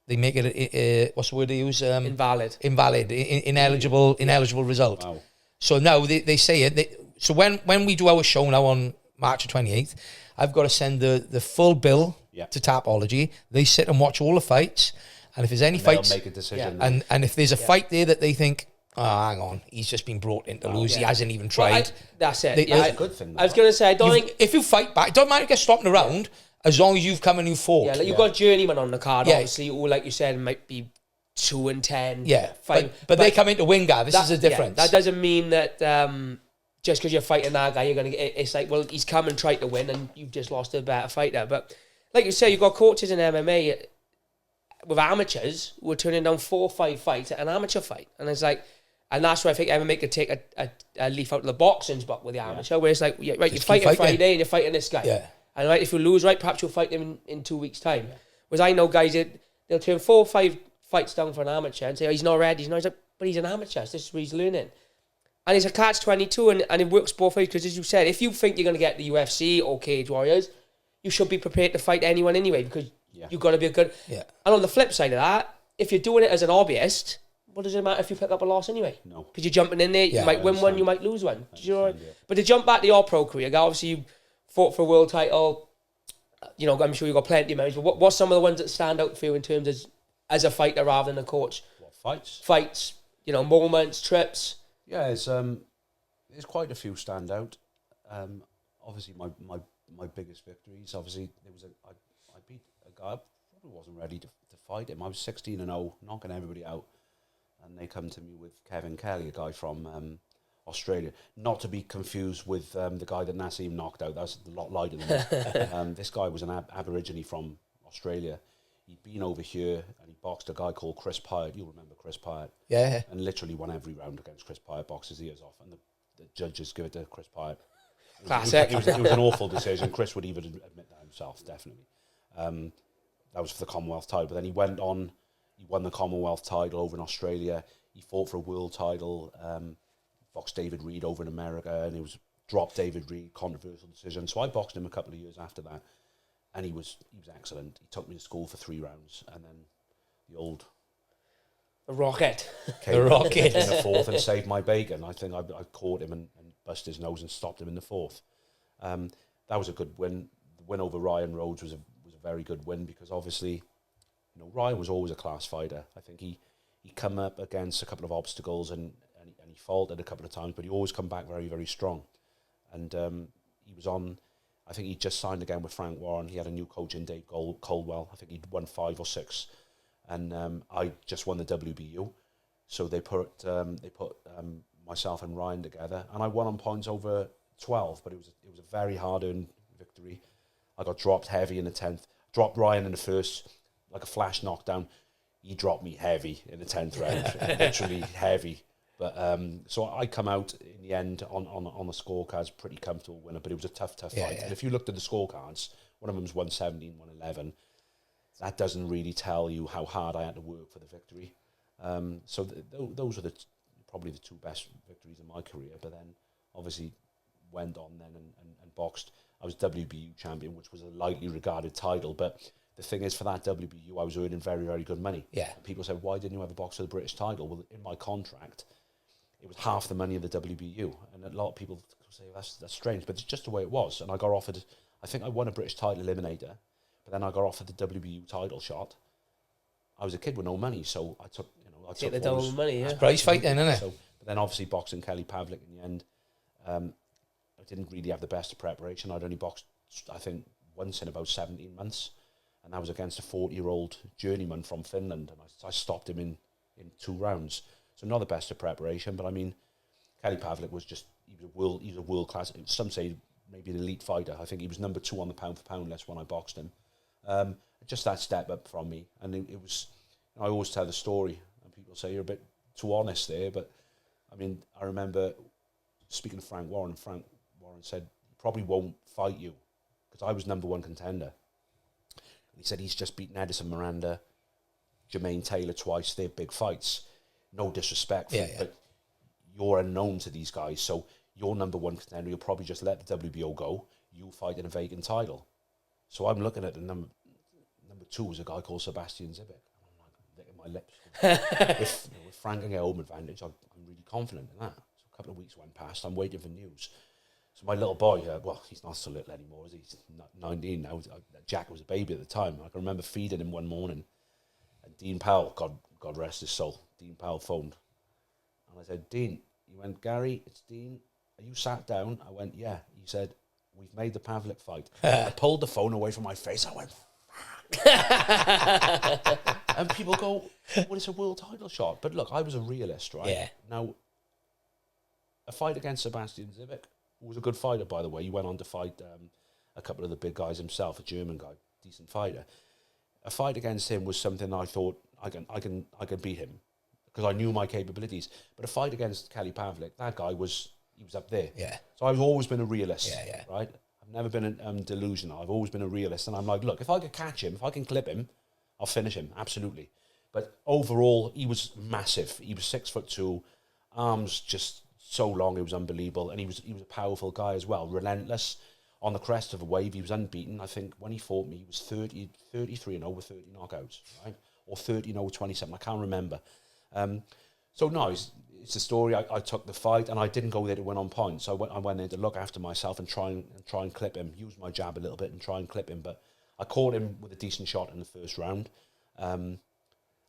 They make it what's the word they use? Invalid, ineligible result. Wow. So now they say it. So when we do our show now on March the 28th, I've got to send the full bill to Tapology. They sit and watch all the fights, and if there's any fights, they'll make a decision. And if there's a fight there that they think, oh, hang on, he's just been brought in to lose. He hasn't even tried. That's it. That's a good thing. I was going to say, I don't think if you fight back, it doesn't matter if you get stopped in the round, as long as you've come and you fought. Yeah, like you've got journeyman on the card, obviously, or like you said, it might be 2-10. Yeah, but they come in to win, Gav. This is the difference. That doesn't mean that just because you're fighting that guy, you're going to get... It's like, well, he's come and tried to win, and you've just lost a better fighter. But like you say, you've got coaches in MMA with amateurs who are turning down 4 or 5 fights at an amateur fight. And it's like... And that's where I think MMA could take a leaf out of the boxing's book with the amateur, where it's like, you're fighting Friday and you're fighting this guy. Yeah. And right, if you lose, right, perhaps you'll fight him in 2 weeks' time. Yeah. Whereas I know guys, they'll turn 4 or 5 fights down for an amateur and say, oh, he's not ready. He's like, but he's an amateur. This is where he's learning. And it's a catch-22, and it works both ways, because as you said, if you think you're going to get the UFC or Cage Warriors, you should be prepared to fight anyone anyway, because you've got to be a good... Yeah. And on the flip side of that, if you're doing it as an hobbyist, what does it matter if you pick up a loss anyway? No. Because you're jumping in there, you might win one, you might lose one. But to jump back to your pro career, obviously you fought for a world title, you know, I'm sure you've got plenty of memories, but what's some of the ones that stand out for you in terms of as a fighter rather than a coach? What, fights? Fights, you know, moments, trips. Yeah, there's quite a few stand out. Obviously, my biggest victories. Obviously, I beat a guy. I probably wasn't ready to fight him. I was 16-0, knocking everybody out, and they come to me with Kevin Kelly, a guy from Australia. Not to be confused with the guy that Nassim knocked out. That's a lot lighter than that. This guy was an Aborigine from Australia. He'd been over here and he boxed a guy called Chris Pyatt. You'll remember Chris Pyatt. Yeah. And literally won every round against Chris Pyatt, boxed his ears off, and the judges give it to Chris Pyatt. Classic. It was an awful decision. Chris would even admit that himself, definitely. That was for the Commonwealth title. But then he went on, he won the Commonwealth title over in Australia. He fought for a world title, boxed David Reed over in America, and he was dropped David Reed, controversial decision. So I boxed him a couple of years after that, and he was excellent. He took me to school for 3 rounds, and then the old Rocket. came in the 4th and saved my bacon. I think I caught him and busted his nose and stopped him in the 4th. That was a good win. The win over Ryan Rhodes was a very good win, because obviously, you know, Ryan was always a class fighter. I think he come up against a couple of obstacles and he faltered a couple of times, but he always come back very, very strong. And he was on, I think he just signed again with Frank Warren. He had a new coach in Dave Coldwell. I think he'd won 5 or 6. And I just won the WBU. So they put myself and Ryan together, and I won on points over 12, but it was a very hard-earned victory. I got dropped heavy in the 10th. Dropped Ryan in the first, like a flash knockdown. He dropped me heavy in the 10th round, literally heavy. But so I come out in the end on the scorecards, pretty comfortable winner, but it was a tough fight. Yeah. And if you looked at the scorecards, one of them was 117, 111. That doesn't really tell you how hard I had to work for the victory. So those are probably the 2 best victories in my career. But then obviously went on then and boxed. I was WBU champion, which was a lightly regarded title. But the thing is, for that WBU, I was earning very, very good money. Yeah. And people said, why didn't you ever box for the British title? Well, in my contract, it was half the money of the WBU. And a lot of people say, that's strange, but it's just the way it was. And I got offered, I think I won a British title eliminator, but then I got offered the WBU title shot. I was a kid with no money, so I took, I Take the double money, yeah. It's prize fight then, isn't it? So, but then obviously boxing Kelly Pavlik in the end, I didn't really have the best of preparation. I'd only boxed, I think, once in about 17 months, and that was against a 40-year-old journeyman from Finland, and I stopped him in 2 rounds. So not the best of preparation, but I mean, Kelly Pavlik was just, he was a world class. Some say maybe an elite fighter. I think he was number 2 on the pound for pound list when I boxed him. Just that step up from me, and it was. I always tell the story, and people say you're a bit too honest there, but I mean, I remember speaking to Frank Warren, and Frank Warren said, he probably won't fight you, because I was number 1 contender. And he said he's just beaten Edison Miranda, Jermaine Taylor twice. They're big fights. No disrespect, but you're unknown to these guys, so you're number 1 contender. You'll probably just let the WBO go. You'll fight in a vacant title. So I'm looking at the number 2 was a guy called Sebastian Zibek. I'm like licking my lips. if Frank can get home advantage, I'm really confident in that. So a couple of weeks went past. I'm waiting for news. So my little boy, well, he's not so little anymore. He's 19 now. Jack was a baby at the time. I can remember feeding him one morning, and Dean Powell, God rest his soul, Dean Powell phoned, and I said, Dean. He went, Gary, it's Dean. Are you sat down? I went, yeah. He said, we've made the Pavlik fight. I pulled the phone away from my face. I went, and people go, well, it's a world title shot. But look, I was a realist, right? Yeah. Now, a fight against Sebastian Zibek, who was a good fighter, by the way. He went on to fight a couple of the big guys himself, a German guy, decent fighter. A fight against him was something I thought I can beat him, because I knew my capabilities. But a fight against Kelly Pavlik, that guy was up there. Yeah. So I've always been a realist. Yeah. Right. I've never been delusional. I've always been a realist, and I'm like, look, if I could catch him, if I can clip him, I'll finish him, absolutely. But overall, he was massive. He was 6'2", arms just so long, it was unbelievable, and he was a powerful guy as well, relentless, on the crest of a wave. He was unbeaten. I think when he fought me, he was 33-0 with 30 knockouts, right, or 30-0 with 27. I can't remember. So no, it's a story. I took the fight, and I didn't go there to win on points. I went there to look after myself and try and clip him, use my jab a little bit and try and clip him. But I caught him with a decent shot in the first round.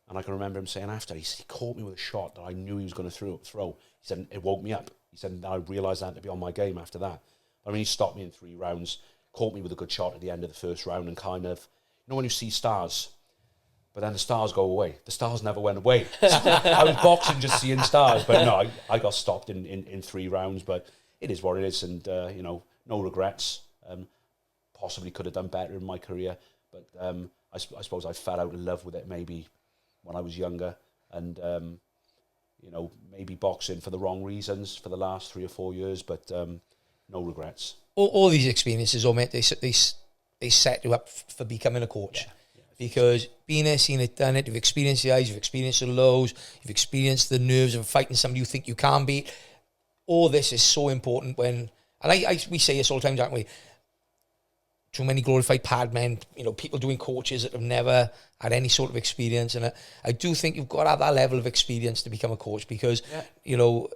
And I can remember him saying after, he caught me with a shot that I knew he was going to throw. He said, it woke me up. He said, I realised I had to be on my game after that. I mean, he stopped me in 3 rounds, caught me with a good shot at the end of the first round, and kind of, you know when you see stars, but then the stars go away. The stars never went away. So I was boxing just seeing stars, but no, I got stopped in 3 rounds, but it is what it is, and, you know, no regrets. Possibly could have done better in my career, but I suppose I fell out of love with it maybe when I was younger, and, you know, maybe boxing for the wrong reasons for the last 3 or 4 years, but no regrets. All these experiences, mate, they set you up for becoming a coach. Yeah, because being there, seeing it, done it, you've experienced the highs, you've experienced the lows, you've experienced the nerves of fighting somebody you think you can beat. All this is so important when, and we say this all the time, don't we? Too many glorified pad men, you know, people doing coaches that have never had any sort of experience. And I do think you've got to have that level of experience to become a coach, because, you know,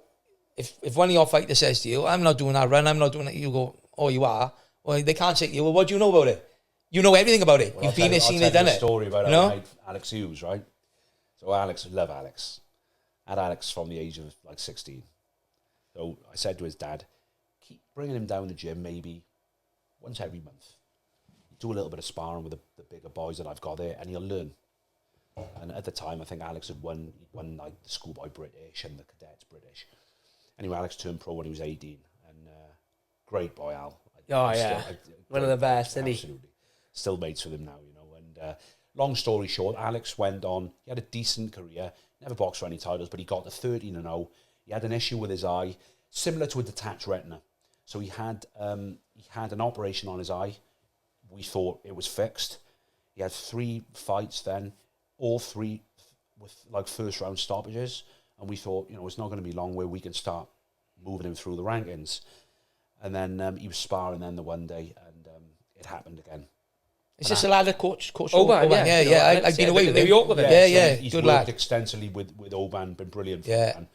if one of your fighters says to you, I'm not doing that run, I'm not doing it, you go, oh, you are? Well, they can't say to you, well, what do you know about it? You know everything about it. Well, you've been there, seen it, done it. Story about our mate Alex Hughes, right? So Alex, love Alex. Had Alex from the age of like 16. So I said to his dad, keep bringing him down the gym maybe once every month. Do a little bit of sparring with the bigger boys that I've got there, and you'll learn. And at the time, I think Alex had won like the schoolboy British and the cadets British. Anyway, Alex turned pro when he was 18, and great boy, Al. One of the best, isn't he? Absolutely. Still mates with him now, you know. And long story short, Alex went on. He had a decent career. Never boxed for any titles, but he got to 13-0. He had an issue with his eye, similar to a detached retina. So he had an operation on his eye. We thought it was fixed. He had 3 fights then, all 3 with like first round stoppages. And we thought, you know, it's not going to be long where we can start moving him through the rankings. And then he was sparring then the one day, and it happened again. Is this a lad that coach Oban, Oban? Yeah. I've been away with him. New York with him. Yeah. He's good worked lad. extensively with Oban, been brilliant for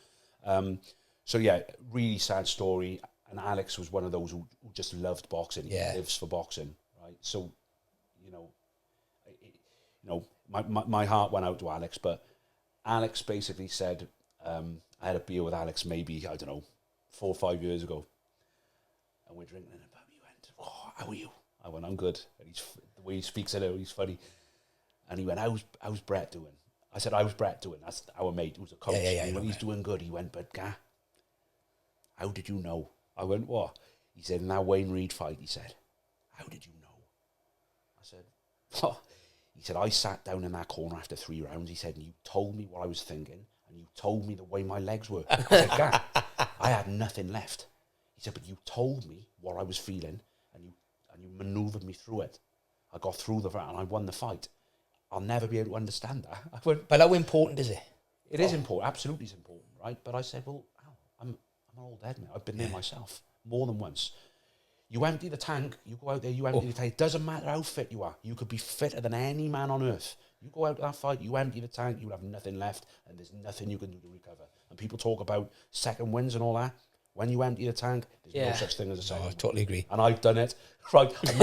Oban. So yeah, really sad story. And Alex was one of those who just loved boxing. He lives for boxing. Right, so, you know, my heart went out to Alex, but Alex basically said, I had a beer with Alex maybe, I don't know, 4 or 5 years ago, and we're drinking, and he went, oh, how are you? I went, I'm good. And the way he speaks it out, he's funny. And he went, how's Brett doing? I said, how's Brett doing? That's our mate who's a coach. And when he's doing good, he went, but how did you know? I went, what? He said, in that Wayne Reed fight, he said, how did you know? I said, oh. He said, I sat down in that corner after 3 rounds. He said, and you told me what I was thinking, and you told me the way my legs were. I said, Gah, I had nothing left. He said, but you told me what I was feeling, and you manoeuvred me through it. I got through the fight, and I won the fight. I'll never be able to understand that. I went, but how important is it? It is important. Absolutely is important, right? But I said, well, I'm an old head, man. I've been there myself more than once. You empty the tank, you go out there, you empty the tank. It doesn't matter how fit you are. You could be fitter than any man on earth. You go out to that fight, you empty the tank, you have nothing left, and there's nothing you can do to recover. And people talk about second wins and all that. When you empty the tank, there's no such thing as a second win. I totally agree. And I've done it. Right, I'm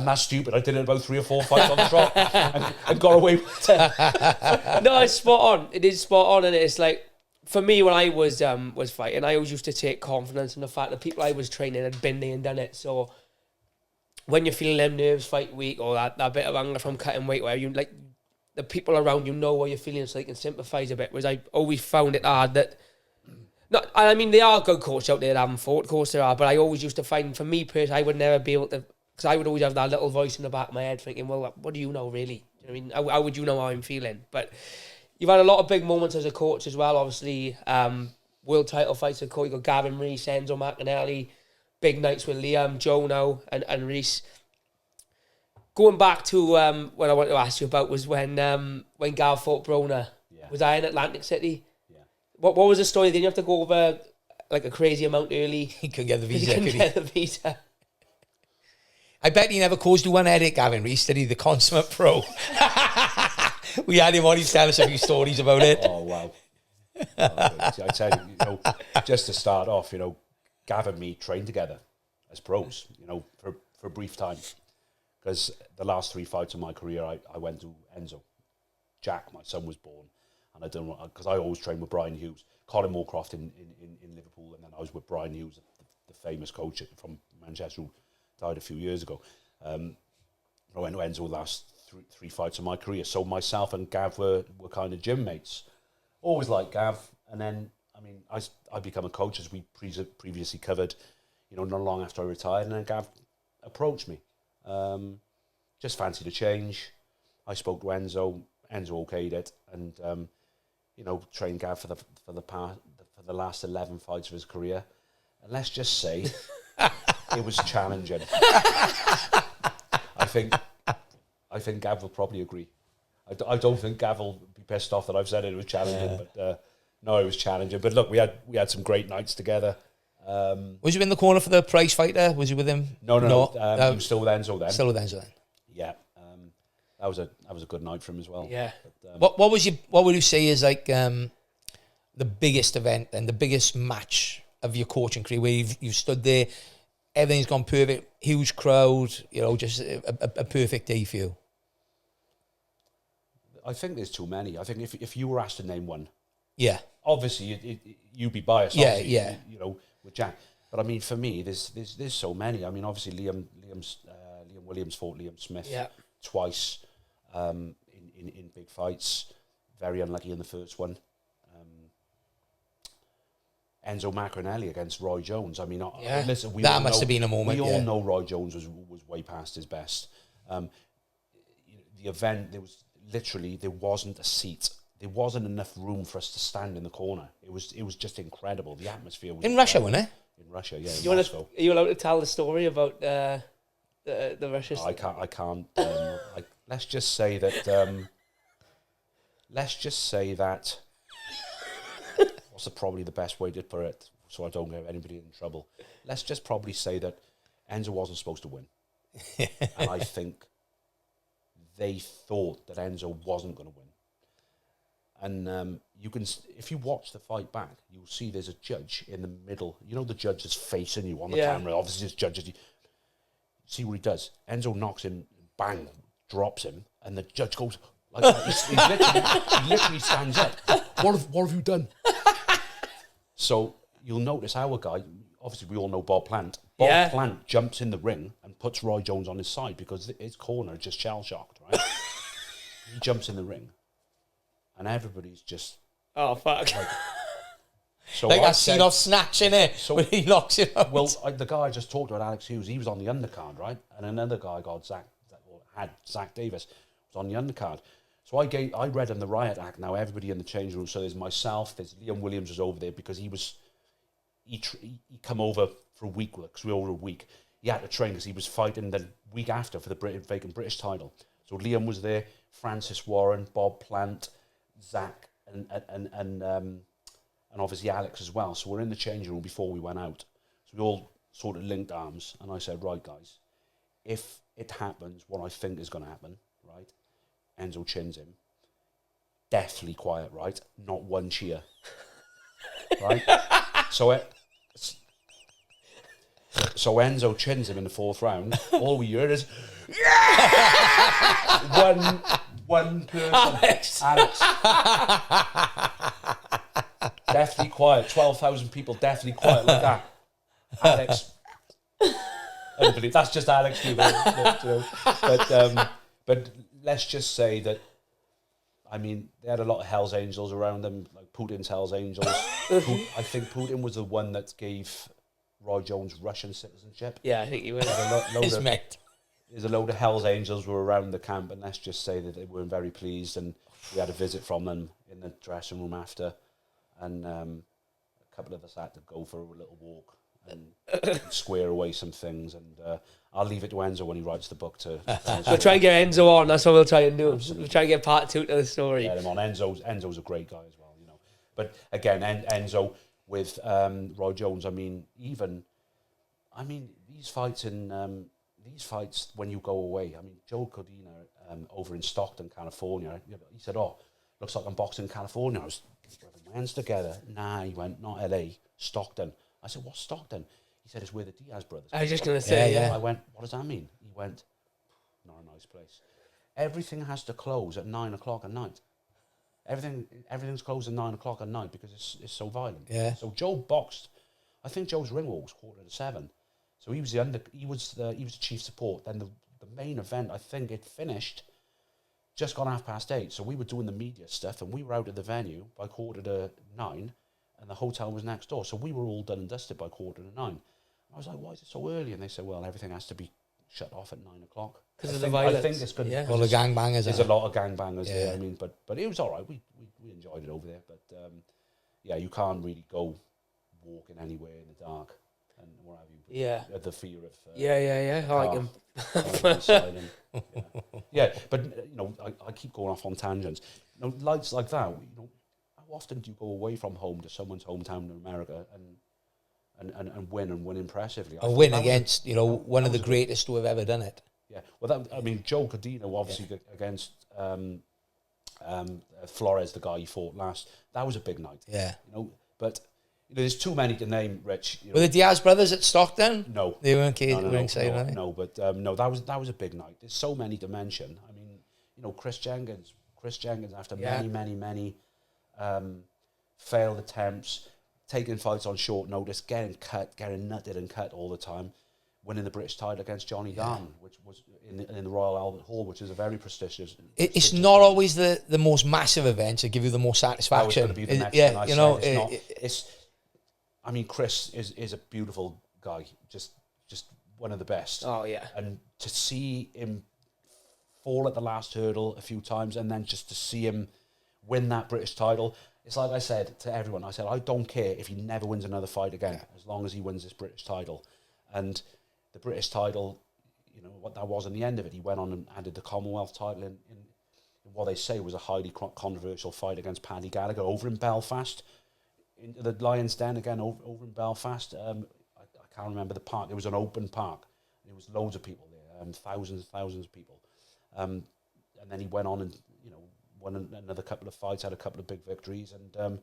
not stupid. I did it about 3 or 4 fights on the trot and got away with it. No, it's spot on. It is spot on, and it's like, for me, when I was fighting, I always used to take confidence in the fact that people I was training had been there and done it. So when you're feeling them nerves fight week, or that bit of anger from cutting weight, where you like the people around you know what you're feeling, so they can sympathise a bit. Whereas I always found it hard that. Not, I mean, there are good coaches out there that haven't fought, of course there are, but I always used to find, for me personally, I would never be able to, because I would always have that little voice in the back of my head thinking, well, what do you know, really? I mean, how would you know how I'm feeling? But you've had a lot of big moments as a coach as well, obviously. World title fights, of course. You've got Gavin Rees, Enzo Maccarinelli, big nights with Liam, Joe now, and Rhys. Going back to what I wanted to ask you about was when Gav fought Broner. Yeah. Was I in Atlantic City? What was the story? Didn't you have to go over like a crazy amount early? He couldn't get the visa. He couldn't get the visa. I bet he never caused you one headache, Gavin Rees, did he? The consummate pro. We had him on, he's telling us a few stories about it. Oh, wow. I tell you, just to start off, Gavin and me trained together as pros, for a brief time. Because the last 3 fights of my career, I went to Enzo. Jack, my son, was born, and I don't know, because I always trained with Brian Hughes, Colin Moorcroft in Liverpool, and then I was with Brian Hughes, the famous coach from Manchester, who died a few years ago. I went to Enzo the last three fights of my career, so myself and Gav were kind of gym mates. Always liked Gav, and then, I mean, I become a coach, as we previously covered, you know, not long after I retired, and then Gav approached me. Just fancied a change. I spoke to Enzo okayed it, and you know, trained Gav for the last 11 fights of his career. And let's just say it was challenging. I think Gav will probably agree. I don't think Gav will be pissed off that I've said it was challenging, but no, it was challenging. But look, we had some great nights together. Was you in the corner for the prize fighter? Was you with him? No. He was still with Enzo then. Still with Enzo then. Yeah. That was a good night for him as well. Yeah. But, what would you say is like the biggest event and the biggest match of your coaching career, where you've stood there, everything's gone perfect, huge crowd, you know, just a perfect day for you? I think there's too many. I think if you were asked to name one, Yeah. obviously you'd be biased. Yeah, obviously, yeah. You know, with Jack. But I mean, for me, there's so many. I mean, obviously Liam Williams fought Liam Smith twice in big fights. Very unlucky in the first one. Enzo Maccarinelli against Roy Jones. I mean, listen, that must have been a moment. We all know Roy Jones was way past his best. The event, there wasn't a seat. There wasn't enough room for us to stand in the corner. It was just incredible. The atmosphere was in Russia, wasn't it? In Russia, yeah. Are you allowed to tell the story about the Russia? I can't. Let's just say that. What's probably the best way to put it, so I don't get anybody in trouble? Let's just probably say that Enzo wasn't supposed to win, and I think they thought that Enzo wasn't going to win. And you can, if you watch the fight back, you'll see there's a judge in the middle. You know, the judge is facing you on the camera. Obviously, this judge is. See what he does. Enzo knocks him, bang, drops him, and the judge goes like that. He literally stands up. What have you done? So you'll notice our guy. Obviously, we all know Bob Plant. Bob Plant jumps in the ring and puts Roy Jones on his side because his corner is just shell shocked. Right? He jumps in the ring. And everybody's just... Oh, fuck. Like that scene of Snatch, innit? So when he knocks it out. Well, the guy I just talked about, Alex Hughes, he was on the undercard, right? And another guy had Zach Davis, was on the undercard. So I read him the riot act. Now everybody in the change room, so there's myself, there's Liam Williams was over there because he come over for a week, because we were over a week. He had to train because he was fighting the week after for the vacant British title. So Liam was there, Francis Warren, Bob Plant, Zach, and obviously Alex as well. So we're in the changing room before we went out. So we all sort of linked arms, and I said, right, guys, if it happens, what I think is going to happen, right, Enzo chins him. Deathly quiet, right? Not one cheer. Right? So Enzo chins him in the fourth round. All we hear is, yeah! One person. Alex. Deathly quiet. 12,000 people deathly quiet like that. Alex. Unbelievable. That's just Alex. But let's just say that, I mean, they had a lot of Hell's Angels around them, like Putin's Hell's Angels. I think Putin was the one that gave Roy Jones Russian citizenship. Yeah, I think he was. His mate. There's a load of Hell's Angels were around the camp, and let's just say that they weren't very pleased, and we had a visit from them in the dressing room after, and a couple of us had to go for a little walk and square away some things, and I'll leave it to Enzo when he writes the book to... We'll try and get Enzo on, that's what we'll try and do. We'll try and get part 2 to the story. Yeah, him on. Enzo's a great guy as well, you know. But again, Enzo with Roy Jones, I mean, these fights when you go away, I mean, Joe Cordina over in Stockton, California, he said, oh, looks like I'm boxing in California. I was rubbing my hands together. Nah, he went, not LA, Stockton. I said, what's Stockton? He said, it's where the Diaz brothers. I was just going to say, yeah. I went, what does that mean? He went, not a nice place. Everything has to close at 9 o'clock at night. everything's closed at 9 o'clock at night because it's so violent. Yeah. So Joe boxed. I think Joe's ring walk was 6:45. So he was the chief support. Then the main event, I think it finished just gone 8:30. So we were doing the media stuff, and we were out at the venue by 9:15, and the hotel was next door. So we were all done and dusted by 9:15. I was like, why is it so early? And they said, well, everything has to be shut off at 9 o'clock. Because of the violence. I think it's good. All the gangbangers. There's a lot of gangbangers there. I mean, but it was all right. We enjoyed it over there. But yeah, you can't really go walking anywhere in the dark and what have you. Yeah. The fear of yeah. I like him. Yeah, but you know, I keep going off on tangents. You know, lights like that. You know, how often do you go away from home to someone's hometown in America and win impressively? A win against one of the greatest to have ever done it. Yeah, well, I mean, Joe Cordina obviously against Flores, the guy he fought last. That was a big night. Yeah, but there's too many to name, Rich. Were the Diaz brothers at Stockton? No, they weren't ringside. No, but no, that was a big night. There's so many to mention. I mean, Chris Jenkins after many failed attempts, taking fights on short notice, getting nutted and cut all the time, winning the British title against Johnny Darn, which was in the Royal Albert Hall, which is a very prestigious. It's not always the most massive events that give you the most satisfaction. Be the next I mean, Chris is a beautiful guy, just one of the best. Oh yeah, and to see him fall at the last hurdle a few times, and then just to see him win that British title. It's like I said to everyone, I said, I don't care if he never wins another fight again, as long as he wins this British title. And the British title, what that was in the end of it, he went on and added the Commonwealth title in what they say was a highly controversial fight against Paddy Gallagher over in Belfast, into the Lion's Den again, over in Belfast. I can't remember the park. It was an open park. There was loads of people there, thousands and thousands of people. And then he went on and, won another couple of fights, had a couple of big victories. And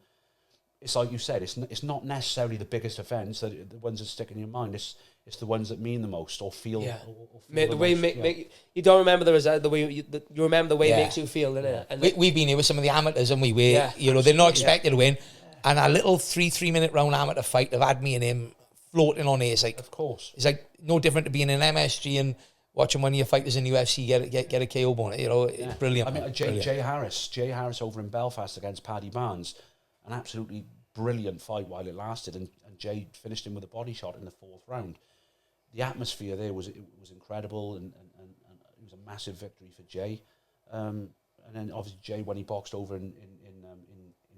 it's like you said, it's not necessarily the biggest events, the ones that stick in your mind. It's the ones that mean the most or feel. Yeah. Or feel the way most, you don't remember the result. The way you remember the way it makes you feel, innit? Yeah. And we've been here with some of the amateurs, and they're not expected to win. And a little 3-minute round amateur fight have had me and him floating on air. It's like, of course, it's like no different to being in MSG and watching one of your fighters in UFC get a KO bonus. It's brilliant. I mean, Jay Harris over in Belfast against Paddy Barnes, an absolutely brilliant fight while it lasted, and Jay finished him with a body shot in the 4th round. The atmosphere there was incredible, and it was a massive victory for Jay. And then obviously Jay, when he boxed over in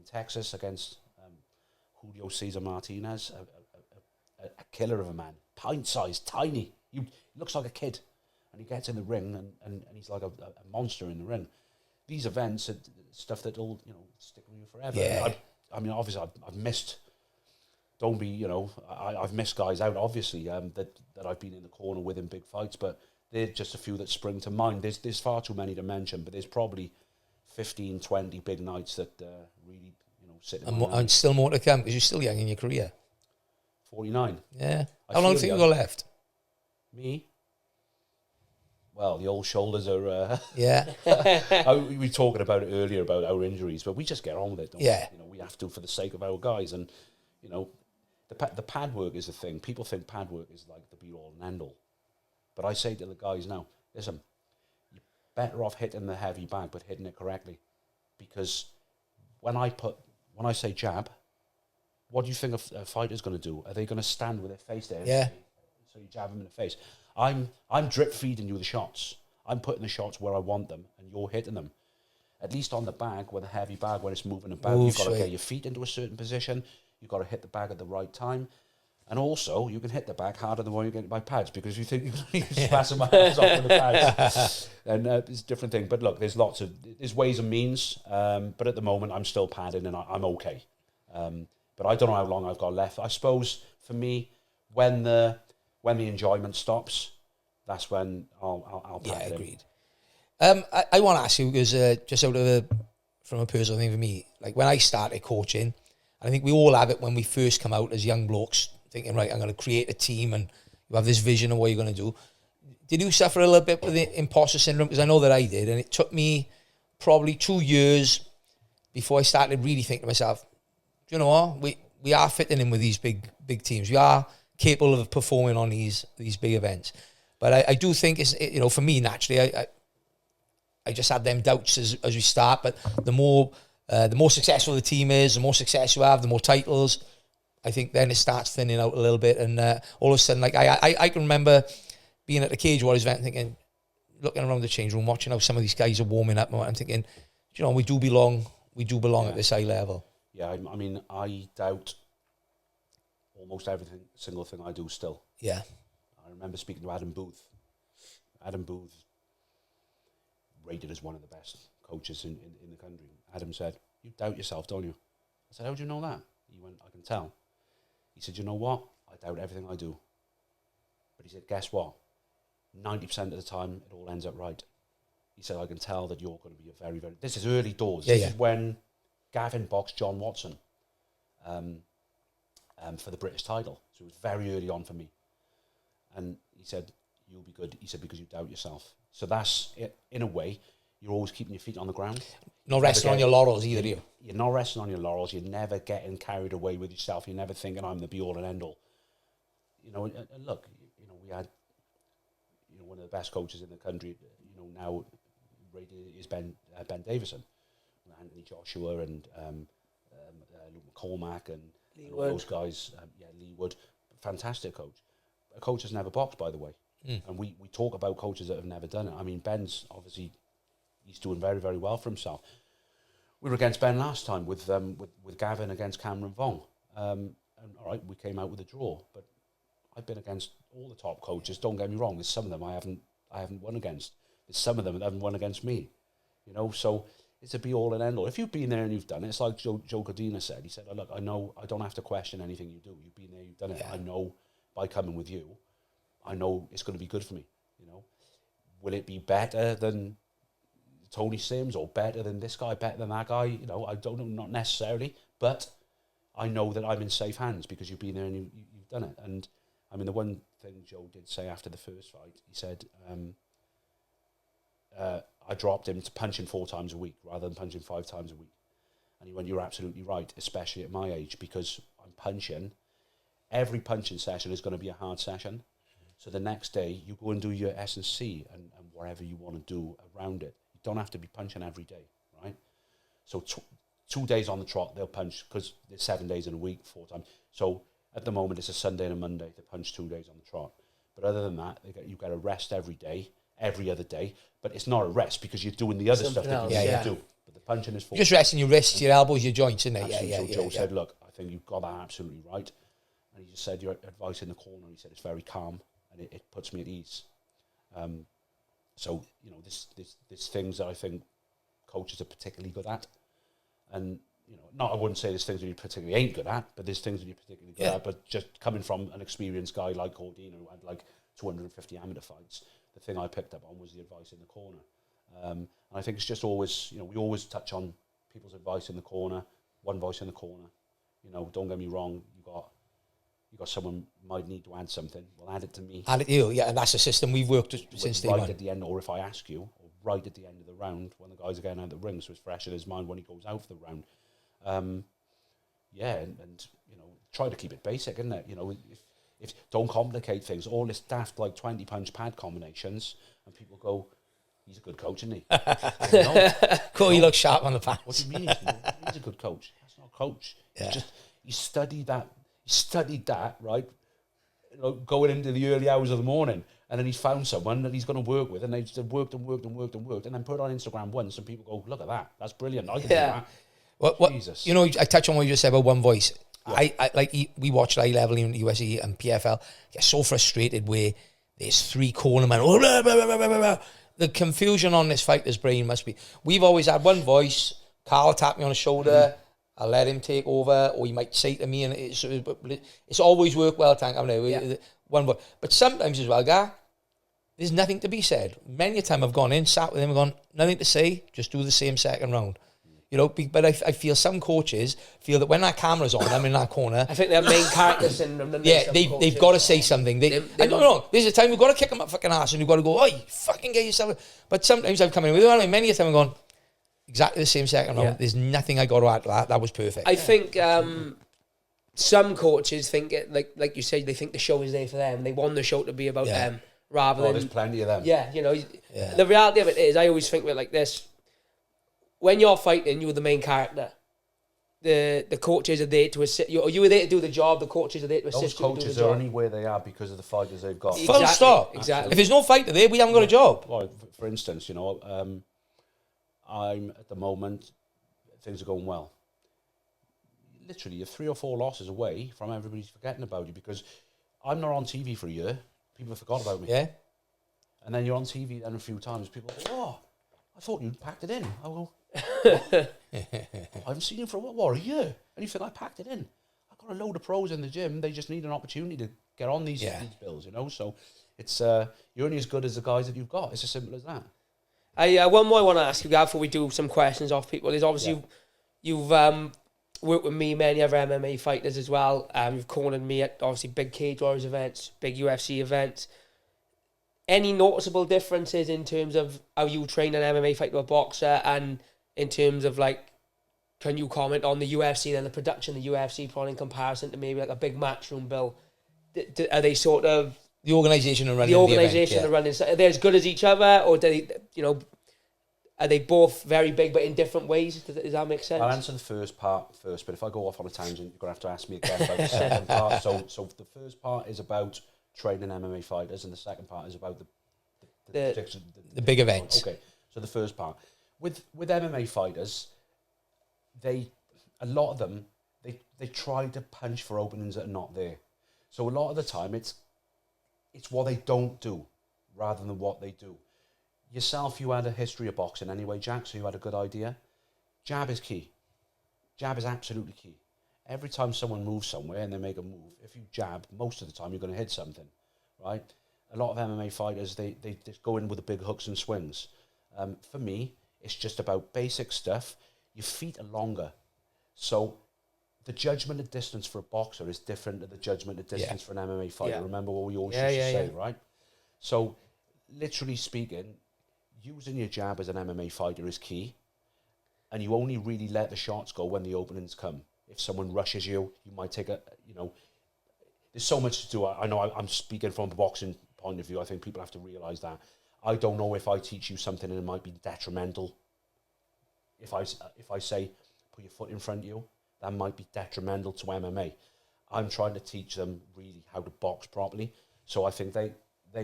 Texas against Julio Cesar Martinez, a killer of a man, pint-sized, tiny. He looks like a kid, and he gets in the ring, and he's like a monster in the ring. These events are stuff that'll stick with you forever. Yeah. I mean, obviously, I've missed. Don't be, I've missed guys out, obviously, that I've been in the corner with in big fights, but they're just a few that spring to mind. There's far too many to mention, but there's probably 15, 20 big nights that really, sit in my mind. And still more to come, because you're still young in your career. 49. Yeah. How long do you think you've got left? Me? Well, the old shoulders are... yeah. We were talking about it earlier, about our injuries, but we just get on with it, don't we? We have to for the sake of our guys, and, the pad work is a thing. People think pad work is like the be-all and end-all. But I say to the guys now, listen, you're better off hitting the heavy bag, but hitting it correctly. Because when I say jab, what do you think a fighter's going to do? Are they going to stand with their face there? Yeah. So you jab them in the face. I'm drip feeding you the shots. I'm putting the shots where I want them, and you're hitting them. At least on the bag, with a heavy bag, when it's moving about, you've got to get your feet into a certain position. You've got to hit the bag at the right time. And also, you can hit the bag harder than when you get by pads, because you think you're smashing my hands off with the pads. And it's a different thing. But look, there's ways and means. But at the moment, I'm still padding, and I'm okay. But I don't know how long I've got left. I suppose, for me, when the enjoyment stops, that's when I'll pad it. Agreed. I want to ask you, because just from a personal thing for me, like when I started coaching, I think we all have it when we first come out as young blokes, thinking, right, I'm going to create a team, and you have this vision of what you're going to do. Did you suffer a little bit with the imposter syndrome? Because I know that I did, and it took me probably 2 years before I started really thinking to myself, do you know what? We are fitting in with these big teams. We are capable of performing on these big events. But I do think it's, you know, for me naturally, I just had them doubts as we start. But the more successful the team is, the more success you have, the more titles, I think then it starts thinning out a little bit. And all of a sudden, like I can remember being at the Cage Warriors event, thinking, looking around the change room, watching how some of these guys are warming up, and I'm thinking, you know, we do belong at this high level. Yeah, I mean, I doubt almost everything, single thing I do still. Yeah. I remember speaking to Adam Booth. Adam Booth, rated as one of the best coaches in the country. Adam said, "You doubt yourself, don't you?" I said, "How do you know that?" He went, "I can tell." He said, "You know what? I doubt everything I do." But he said, "Guess what? 90% of the time, it all ends up right." He said, "I can tell that you're going to be a very, very..." This is early doors. This is when Gavin boxed John Watson for the British title. So it was very early on for me. And he said, "You'll be good." He said, "Because you doubt yourself." So that's, in a way, you're always keeping your feet on the ground. Not resting on your laurels either, you. You're not resting on your laurels. You're never getting carried away with yourself. You're never thinking, "I'm the be-all and end-all." You know, and look, you know, we had, you know, one of the best coaches in the country, you know, now rated is Ben Davison, Anthony Joshua and Luke McCormack and all those guys. Lee Wood, fantastic coach. A coach has never boxed, by the way. And we talk about coaches that have never done it. I mean, Ben's obviously, he's doing very, very well for himself. We were against Ben last time with Gavin against Cameron Vong. And all right, we came out with a draw, but I've been against all the top coaches. Don't get me wrong. There's some of them I haven't won against. There's some of them that haven't won against me. You know, so it's a be all and end all. If you've been there and you've done it, it's like Joe Cordina said. He said, "Oh, look, I know I don't have to question anything you do. You've been there, you've done it. I know by coming with you, I know it's going to be good for me." You know, will it be better than Tony Sims or better than this guy, better than that guy? You know, I don't know, not necessarily, but I know that I'm in safe hands because you've been there and you've done it. And I mean, the one thing Joe did say after the first fight, he said, I dropped him to punching 4 times a week rather than punching 5 times a week. And he went, "You're absolutely right, especially at my age, because I'm punching. Every punching session is going to be a hard session. So the next day, you go and do your S&C and whatever you want to do around it. You don't have to be punching every day, right? So 2 days on the trot, they'll punch, because there's 7 days in a week, 4 times. So at the moment, it's a Sunday and a Monday. They punch 2 days on the trot. But other than that, you've got to rest every day, every other day. But it's not a rest because you're doing the other stuff that you need to do. But the punching is for just resting your wrists, your elbows, your joints, isn't it? So Joe said, "Look, I think you've got that absolutely right." And he just said, "Your advice in the corner," he said, "it's very calm and it puts me at ease." So, you know, there's things that I think coaches are particularly good at. And, you know, I wouldn't say there's things that you particularly ain't good at, but there's things that you're particularly good at. But just coming from an experienced guy like Cordina, who had like 250 amateur fights, the thing I picked up on was the advice in the corner. And I think it's just always, you know, we always touch on people's advice in the corner, one voice in the corner. You know, don't get me wrong, you got someone might need to add something, well, add it to me. Add it to you, yeah, and that's a system we've worked since day one. Right at the end, or if I ask you, or right at the end of the round, when the guys are getting out of the ring, so it's fresh in his mind when he goes out for the round. And you know, try to keep it basic, isn't it? You know, if don't complicate things. All this daft, like 20-punch pad combinations, and people go, "He's a good coach, isn't he?" Cool, he looks sharp on the pads. What do you mean? He's a good coach. That's not a coach. Yeah. He studied that, right? You know, going into the early hours of the morning, and then he's found someone that he's going to work with, and they just worked, and then put it on Instagram once, and people go, "Look at that, that's brilliant. I can do that." What, Jesus. You know, I touch on what you just said about one voice. Yeah. We watch high level in the UFC and PFL. Get so frustrated where there's 3 cornermen. The confusion on this fighter's brain must be. We've always had one voice. Carl tapped me on the shoulder. I'll let him take over, or he might say to me, and it's always worked well. One voice, but sometimes as well, guy, there's nothing to be said. Many a time I've gone in, sat with him, and gone, nothing to say. Just do the same second round. You know, but I feel some coaches feel that when that camera's on, I'm in that corner. I think they're main character syndrome. They've got to say something. I don't know. There's a time we've got to kick them up fucking ass, and you've got to go, "Oi, fucking get yourself." But sometimes I've come in with it. Many a time I'm going, exactly the same second round. There's nothing I got to add to that. That was perfect. I think some coaches think it, like you said, they think the show is there for them. They want the show to be about them rather than... there's plenty of them. Yeah, you know, the reality of it is, I always think of it like this. When you're fighting, you're the main character. The coaches are there to assist you. You were there to do the job. The coaches are there to assist you. Those coaches are only where they are because of the fighters they've got. Full stop. Exactly. If there's no fighter there, we haven't got a job. Well, for instance, you know, I'm at the moment, things are going well. Literally, you're 3 or 4 losses away from everybody's forgetting about you because I'm not on TV for a year. People have forgot about me. Yeah. And then you're on TV then a few times. People go, oh, I thought you'd packed it in. I go, I haven't seen you for a year. And you think I packed it in. I've got a load of pros in the gym. They just need an opportunity to get on these bills, you know. So it's you're only as good as the guys that you've got. It's as simple as that. One more I want to ask you, Gav, before we do some questions off people. Is obviously you've worked with me, many other MMA fighters as well. You've cornered me at obviously big Cage Warriors events, big UFC events. Any noticeable differences in terms of how you train an MMA fighter to a boxer, and in terms of like, can you comment on the UFC and the production of the UFC probably in comparison to maybe like a big Matchroom bill? Are they sort of the organisation and running the organisation and running? Are they as good as each other, or do they, you know, are they both very big but in different ways? Does that make sense? I'll answer the first part first, but if I go off on a tangent, you're gonna have to ask me again about the second part. So the first part is about training MMA fighters, and the second part is about the big events. Okay, so the first part with MMA fighters, a lot of them they try to punch for openings that are not there. So a lot of the time it's what they don't do rather than what they do. Yourself, you had a history of boxing anyway, Jack, so you had a good idea. Jab is key. Jab is absolutely key. Every time someone moves somewhere and they make a move, if you jab, most of the time you're going to hit something, right? A lot of MMA fighters, they just go in with the big hooks and swings. For me, it's just about basic stuff. Your feet are longer. So the judgment of distance for a boxer is different to the judgment of distance for an MMA fighter. Yeah. Remember what we always used to say, right? So literally speaking, using your jab as an MMA fighter is key. And you only really let the shots go when the openings come. If someone rushes you, you might take there's so much to do. I know I'm speaking from a boxing point of view. I think people have to realise that. I don't know if I teach you something and it might be detrimental. If I say, put your foot in front of you, that might be detrimental to MMA. I'm trying to teach them really how to box properly. So I think I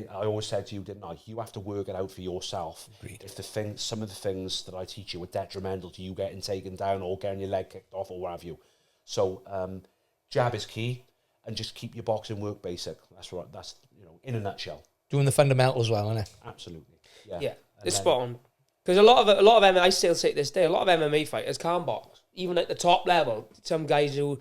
always said to you, didn't I? You have to work it out for yourself. Agreed. If some of the things that I teach you are detrimental to you getting taken down or getting your leg kicked off or what have you. So jab is key, and just keep your boxing work basic. That's right. That's, in a nutshell. Doing the fundamentals as well, isn't it? Absolutely. Yeah. Yeah, it's spot on. Because a lot of MMA, I still say to this day, a lot of MMA fighters can't box. Even at the top level, some guys who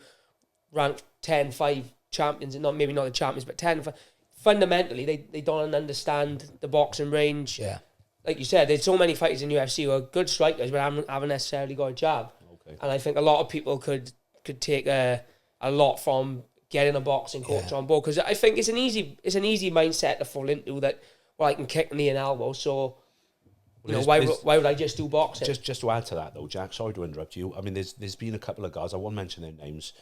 rank 10-5 champions, and maybe not the champions, but 10-5, fundamentally, they don't understand the boxing range. Yeah. Like you said, there's so many fighters in UFC who are good strikers, but haven't necessarily got a jab. Okay. And I think a lot of people could take a lot from getting a boxing coach on board, because I think it's an easy mindset to fall into, that, well, I can kick knee and elbow, so why would I just do boxing? Just to add to that though, Jack, sorry to interrupt you. I mean, there's been a couple of guys, I won't mention their names,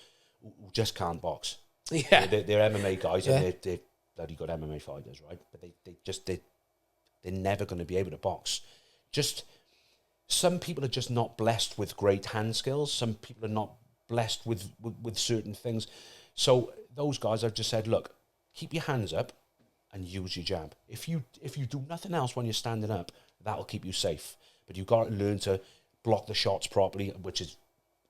who just can't box. Yeah, they're MMA guys, and they're bloody good MMA fighters, right? But they're never going to be able to box. Just some people are just not blessed with great hand skills. Some people are not blessed with certain things. So those guys, I've just said, look, keep your hands up and use your jab. If you do nothing else when you're standing up, that'll keep you safe. But you've got to learn to block the shots properly, which is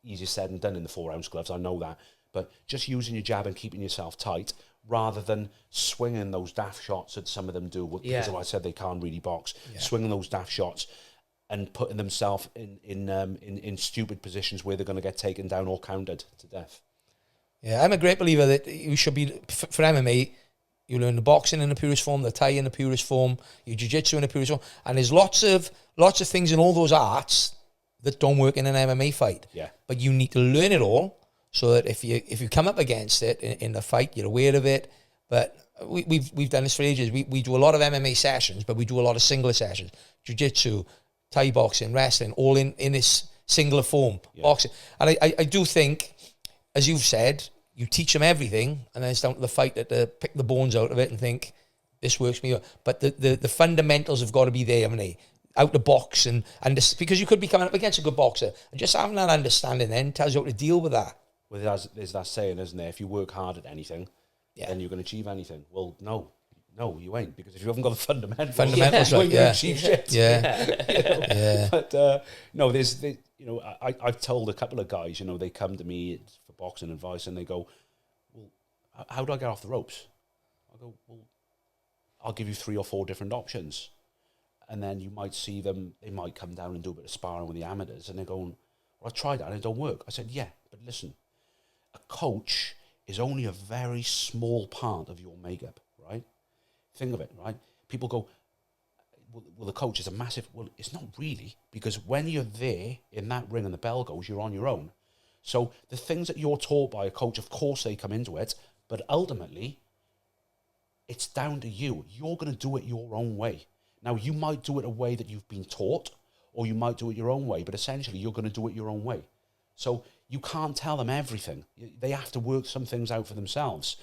easier said than done in the 4-ounce gloves. I know that. But just using your jab and keeping yourself tight, rather than swinging those daft shots that some of them do, because I said they can't really box, swinging those daft shots and putting themselves in stupid positions where they're going to get taken down or countered to death. Yeah, I'm a great believer that you should be, for MMA, you learn the boxing in the purest form, the Thai in the purest form, your jiu-jitsu in the purest form, and there's lots of things in all those arts that don't work in an MMA fight. Yeah. But you need to learn it all, so that if you come up against it in the fight, you're aware of it. But we've done this for ages. We do a lot of MMA sessions, but we do a lot of singlet sessions. Jiu-jitsu, Thai boxing, wrestling, all in this singular form, boxing. And I do think, as you've said, you teach them everything, and then it's down to the fight that to pick the bones out of it and think, this works for me. But the fundamentals have got to be there, haven't they? Out the box, and this, because you could be coming up against a good boxer, and just having that understanding then tells you how to deal with that. Well, there's that saying, isn't there? If you work hard at anything, then you're going to achieve anything. Well, no, you ain't, because if you haven't got the fundamentals, right, you won't achieve shit. Yeah. But no, I've told a couple of guys, they come to me for boxing advice, and they go, well, how do I get off the ropes? I go, well, I'll give you 3 or 4 different options. And then you might see them, they might come down and do a bit of sparring with the amateurs, and they're going, well, I tried that and it don't work. I said, yeah, but listen, a coach is only a very small part of your makeup, right? Think of it, right? People go, well, the coach is a massive... Well, it's not really, because when you're there in that ring and the bell goes, you're on your own. So the things that you're taught by a coach, of course they come into it, but ultimately, it's down to you. You're going to do it your own way. Now, you might do it a way that you've been taught, or you might do it your own way, but essentially you're going to do it your own way. So you can't tell them everything. They have to work some things out for themselves.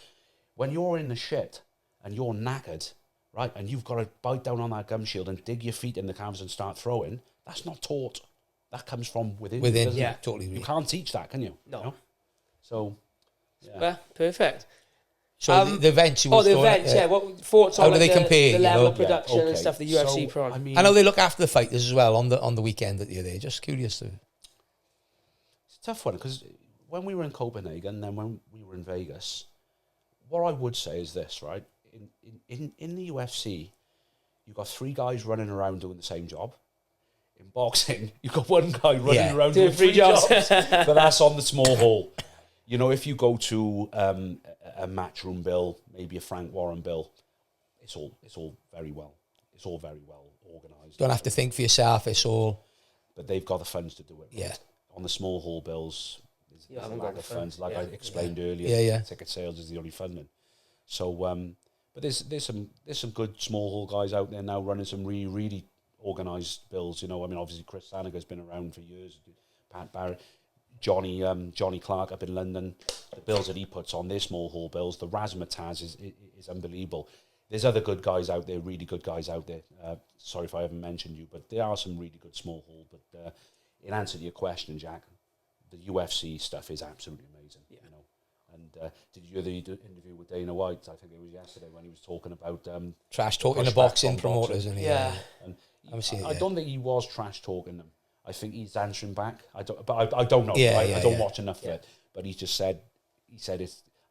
When you're in the shit and you're knackered, right, and you've got to bite down on that gum shield and dig your feet in the calves and start throwing, that's not taught. That comes from within. Yeah, totally. You can't teach that, can you? No. You know? So, yeah. Well, perfect. So the events you were the events, what thoughts on how do they compare, the level of you know? production and stuff the UFC put on? I know they look after the fighters as well on the weekend that you're there. Just curious to. It's a tough one, because when we were in Copenhagen and then when we were in Vegas, what I would say is this, right? In the UFC, you've got 3 guys running around doing the same job. In boxing, you've got 1 guy running around doing 3 jobs. But that's on the small hall. If you go to a Matchroom bill, maybe a Frank Warren bill, it's all very well organised. Don't have to think for yourself. It's all. But they've got the funds to do it. Yeah. On the small hall bills, there's a lack of funds, like I explained earlier. Yeah. Ticket sales is the only funding. So, but there's some good small hall guys out there now running some really, really organised bills. Obviously Chris Sanager's been around for years. Pat Barrett. Johnny Clark up in London, the bills that he puts on, their small hall bills, the Razzmatazz is unbelievable. There's other good guys out there, really good guys out there. Sorry if I haven't mentioned you, but there are some really good small hall. But in answer to your question, Jack, the UFC stuff is absolutely amazing. And did you hear the interview with Dana White? I think it was yesterday, when he was talking about trash talking the boxing promoters, and And I don't think he was trash talking them. I think he's answering back. I don't know. I don't watch enough of it. But he said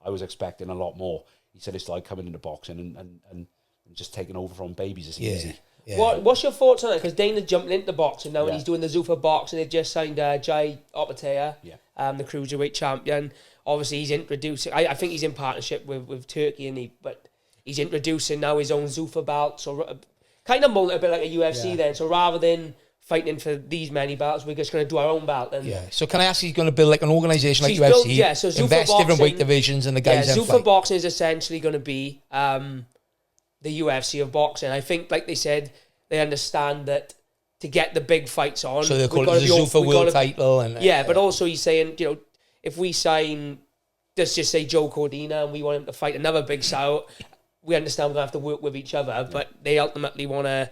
I was expecting a lot more. He said it's like coming into boxing and just taking over from babies is easy. Yeah. What's your thoughts on it? Because Dana's jumping into boxing now, and he's doing the Zuffa box, and they've just signed Jai Opetaia, the cruiserweight champion. Obviously, he's introducing. I think he's in partnership with Turkey, but he's introducing now his own Zuffa belt. So kind of molding a bit like a UFC then. So rather than fighting for these many belts, we're just going to do our own belt. And So can I ask, he's going to build like an organisation like UFC? Built, so Zuffa invest boxing, different weight divisions and the guys then Zuffa fight. boxing is essentially going to be the UFC of boxing. I think, like they said, they understand that to get the big fights on, so they call it the Zuffa world title. And but also he's saying, if we sign, let's just say Joe Cordina, and we want him to fight another big sow, we understand we're going to have to work with each other, but they ultimately want to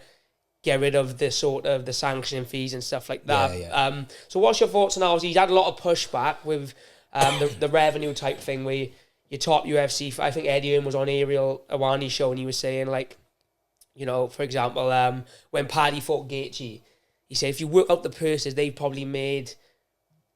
get rid of the sort of the sanctioning fees and stuff like that. So what's your thoughts on obviously he's had a lot of pushback with the revenue type thing where your top UFC, I think Adrien was on Ariel Awani's show, and he was saying, like, for example, when Paddy fought Gaethje, he said if you work out the purses, they probably made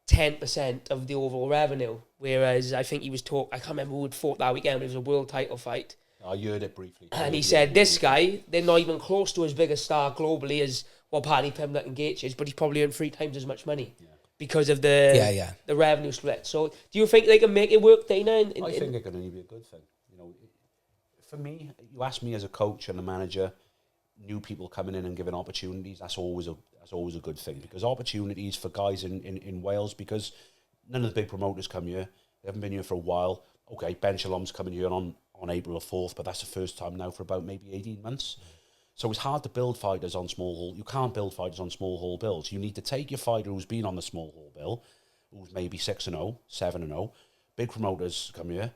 10% of the overall revenue, whereas I think he was I can't remember who had fought that weekend, but it was a world title fight. I heard it briefly. And he said, this guy, they're not even close to as big a star globally as what Paddy Pimblett and Gaethje is, but he's probably earned 3 times as much money because of the revenue split. So do you think they can make it work, Dana? I think it can only be a good thing. For me, you ask me as a coach and a manager, new people coming in and giving opportunities, that's always a good thing, because opportunities for guys in Wales, because none of the big promoters come here. They haven't been here for a while. Okay, Ben Shalom's coming here on April the 4th, but that's the first time now for about maybe 18 months. So it's hard to build fighters on small hall. You can't build fighters on small hall bills. You need to take your fighter who's been on the small hall bill, who's maybe 6-0, 7-0. Big promoters come here.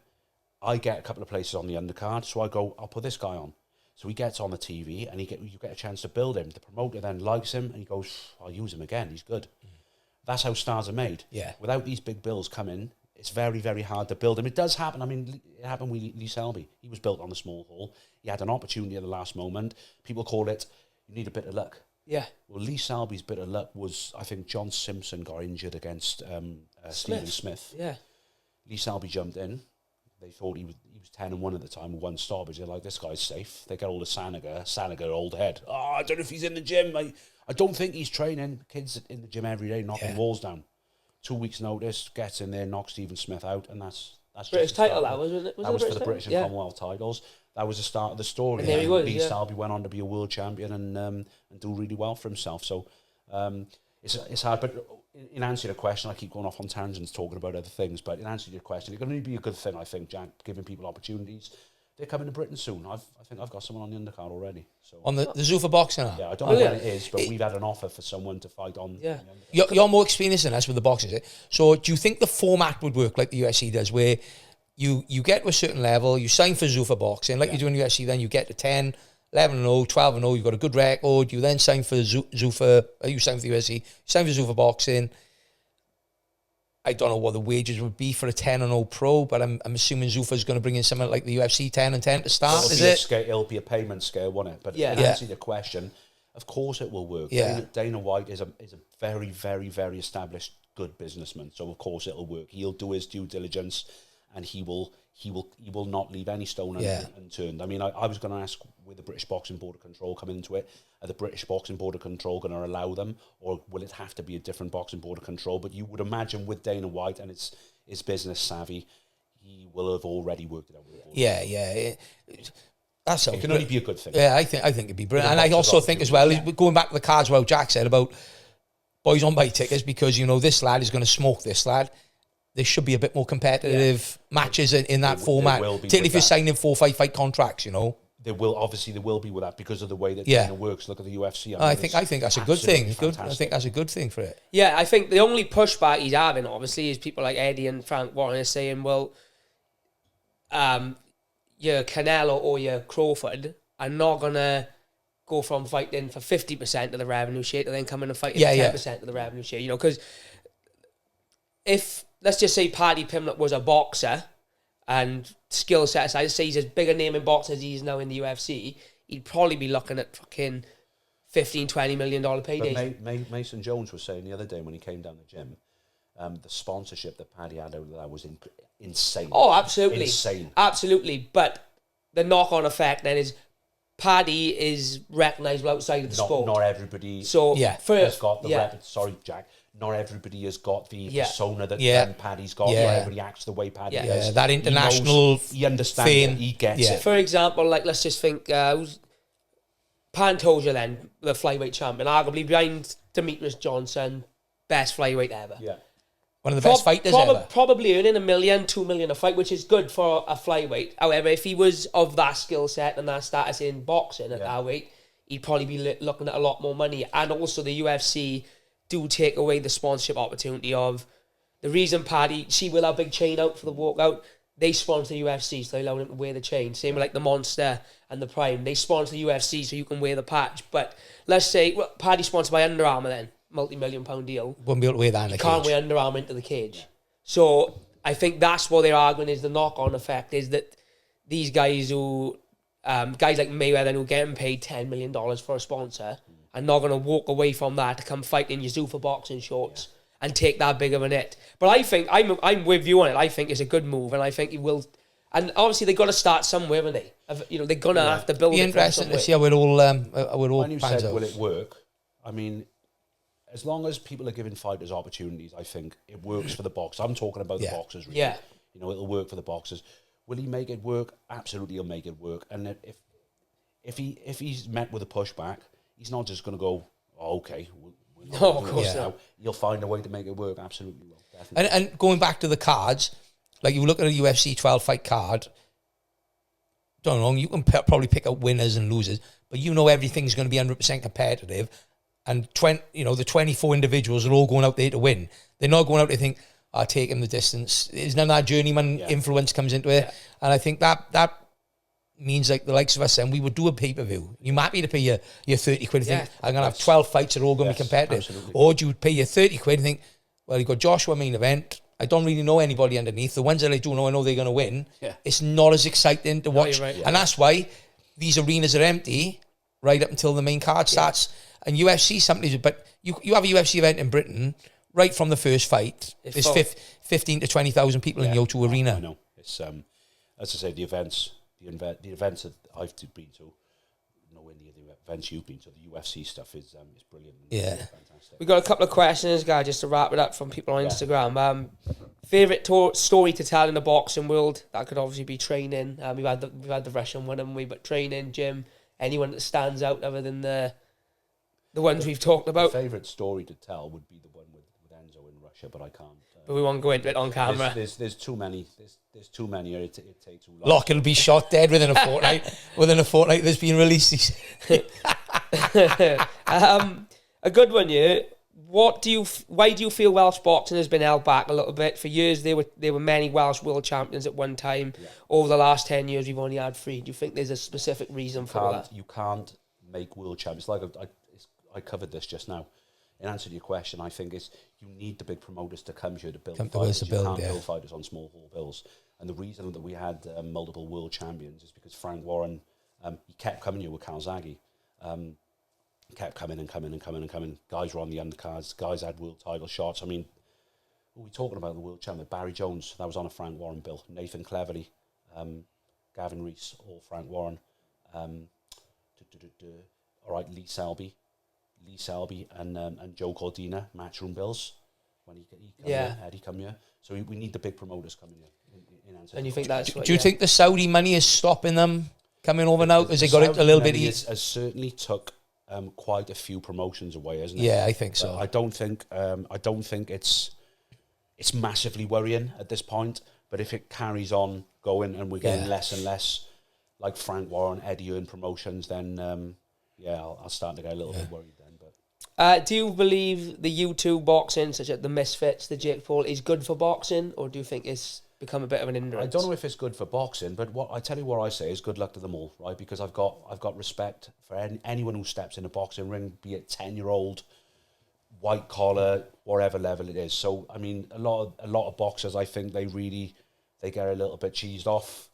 I get a couple of places on the undercard, so I go, I'll put this guy on. So he gets on the TV, and you get a chance to build him. The promoter then likes him, and he goes, I'll use him again. He's good. That's how stars are made. Yeah. Without these big bills coming, it's very, very hard to build him. It does happen. I mean, it happened with Lee Selby. He was built on the small hall. He had an opportunity at the last moment. People call it, you need a bit of luck. Yeah. Well, Lee Selby's bit of luck was, I think, John Simpson got injured against Stephen Smith. Yeah. Lee Selby jumped in. They thought he was 10-1 at the time with one stoppage. They're like, this guy's safe. They get all the Sanager, old head. Oh, I don't know if he's in the gym. I don't think he's training. Kids in the gym every day knocking walls down. 2 weeks' notice, gets in there, knocks Stephen Smith out, and that's British just title, that wasn't it? That was for the British and Commonwealth titles. That was the start of the story. And there he was, Lee Selby went on to be a world champion and do really well for himself. So it's hard, but in answer to the question, I keep going off on tangents talking about other things, but in answer to your question, it can only be a good thing, I think, Jack, giving people opportunities. They're coming to Britain soon. I think I've got someone on the undercard already. So On the Zuffa boxing now? yeah, I don't know when it is, but we've had an offer for someone to fight on. Yeah. You're more experienced than us with the boxing, is it? So do you think the format would work like the UFC does, where you get to a certain level, you sign for Zuffa boxing, like you do in UFC, then you get to 10, 11-0, 12-0, you've got a good record, you then sign for Zuffa, you sign for the UFC, you sign for Zuffa boxing. I don't know what the wages would be for a 10-0 pro, but I'm assuming Zuffa's going to bring in something like the UFC 10-10 to start, is it? It'll be a payment scale, won't it? But Yeah. to answer your question, of course it will work. Yeah. Dana White is a very, very, very established good businessman, so of course it'll work. He'll do his due diligence, and he will not leave any stone unturned. I mean, I was going to ask, with the British Boxing Board of Control coming into it, are the British Boxing Board of Control going to allow them, or will it have to be a different Boxing Board of Control? But you would imagine with Dana White and his business savvy, he will have already worked it out with the board. Yeah. That sounds It can only be a good thing. Yeah, I think it'd be brilliant. And I also think as well, going back to the cards, what Jack said about boys on buy tickets, because, this lad is going to smoke this lad. There should be a bit more competitive matches in that format, particularly if you're signing 4 or 5 fight contracts, There will be with that because of the way that Dana works. Look at the UFC. I think that's a good thing. Fantastic. I think that's a good thing for it. Yeah, I think the only pushback he's having, obviously, is people like Eddie and Frank Warren are saying, well, your Canelo or your Crawford are not going to go from fighting for 50% of the revenue share to then come in and fight for 10% of the revenue share. Because if, let's just say Paddy Pimblett was a boxer and skill set aside, say he's as big a name in boxing as he is now in the UFC, he'd probably be looking at fucking $15-20 million paydays. But Mason Jones was saying the other day when he came down the gym, the sponsorship that Paddy had over there was insane. Oh, absolutely. Insane. Absolutely. But the knock-on effect then is Paddy is recognisable outside of the sport. Not everybody has got the sorry, Jack. Not everybody has got the persona that Paddy's got. Not everybody acts the way Paddy does. Yeah, that international he understands fame. It. He gets it. For example, like, let's just think, Pantoja then, the flyweight champion, arguably behind Demetrius Johnson, best flyweight ever. Yeah. One of the best fighters ever. Probably earning $1 million, $2 million a fight, which is good for a flyweight. However, if he was of that skill set and that status in boxing at that weight, he'd probably be looking at a lot more money. And also the UFC do take away the sponsorship opportunity of the reason Paddy, she will have a big chain out for the walkout. They sponsor the UFC, so they allow him to wear the chain. Same like the Monster and the Prime. They sponsor the UFC so you can wear the patch. But let's say, Paddy's sponsored by Under Armour then, multi-million-pound deal. Wouldn't be able to wear that in the cage. Can't wear Under Armour into the cage. So I think that's what they're arguing is the knock-on effect is that these guys who, guys like Mayweather who are getting paid $10 million for a sponsor are not going to walk away from that to come fight in your Zuffa boxing shorts and take that big of a hit. But I think, I'm with you on it, I think it's a good move and I think it will, and obviously they've got to start somewhere, haven't they? They're going to have to build it. Be interesting to see how it all When you pans said, out. will it work? I mean, as long as people are giving fighters opportunities, I think it works for the box. I'm talking about the boxers, really. Yeah. It'll work for the boxers. Will he make it work? Absolutely, he'll make it work. And if he's met with a pushback, he's not just going to go, oh, okay. No, of course not. You'll find a way to make it work. Absolutely will. Definitely. And going back to the cards, like you look at a UFC 12 fight card, don't know, you can probably pick out winners and losers, but you know everything's going to be 100% competitive, and the 24 individuals are all going out there to win. They're not going out to think, I'll take him the distance. There's none of that journeyman influence comes into it. And I think that means like the likes of us saying, we would do a pay-per-view. You're happy to pay your 30 quid and think, I'm going to have 12 fights that are all going to be competitive. Absolutely. Or do you pay your 30 quid and think, well, you've got Joshua main event. I don't really know anybody underneath. The ones that I do know, I know they're going to win. Yeah. It's not as exciting to watch. Right. And that's why these arenas are empty right up until the main card starts. And UFC, but you have a UFC event in Britain, right from the first fight, there's 15 to 20,000 people in the O2 arena. I know. It's, as I say, the events that I've been to, nowhere near the events you've been to, the UFC stuff is brilliant. Yeah. Fantastic. We've got a couple of questions, guys, just to wrap it up from people on Instagram. Favourite story to tell in the boxing world? That could obviously be training. We've had the Russian one, haven't we? But training, gym, anyone that stands out other than the ones we've talked about. My favourite story to tell would be the one with Enzo in Russia, but I can't. But we won't go into it on camera. There's too many. There's too many. It takes too long. Lockett will be shot dead within a fortnight. Within a fortnight, there's been released. A good one, yeah. Why do you feel Welsh boxing has been held back a little bit? For years, there were many Welsh world champions at one time. Yeah. Over the last 10 years, we've only had 3. Do you think there's a specific reason for that? You can't make world champions. Like I covered this just now. In answer to your question, I think you need the big promoters to come here to build fighters. You can't build fighters on small hall bills. And the reason that we had multiple world champions is because Frank Warren, he kept coming here with Calzaghe. Kept coming and coming and coming and coming. Guys were on the undercards. Guys had world title shots. I mean, what are we talking about? The world champion, Barry Jones, that was on a Frank Warren bill. Nathan Cleverly, Gavin Rees, all Frank Warren. All right, Lee Selby, and Joe Cordina, matchroom bills. When he come here, Eddie come here. So we need the big promoters coming here. And you think that's do you think the Saudi money is stopping them coming over now? Because they got it a little bit easy. Has certainly took quite a few promotions away, hasn't it? Yeah, I think so. I don't think it's massively worrying at this point. But if it carries on going and we're getting less and less like Frank Warren, Eddie Earn promotions, then I'll start to get a little bit worried then. But do you believe the U2 boxing, such as the Misfits, the Jake Paul, is good for boxing, or do you think it's become a bit of an hindrance? I don't know if it's good for boxing, but what I say is good luck to them all, right? Because I've got respect for anyone who steps in a boxing ring, be it 10-year-old, white collar, whatever level it is. So I mean, a lot of boxers, I think they get a little bit cheesed off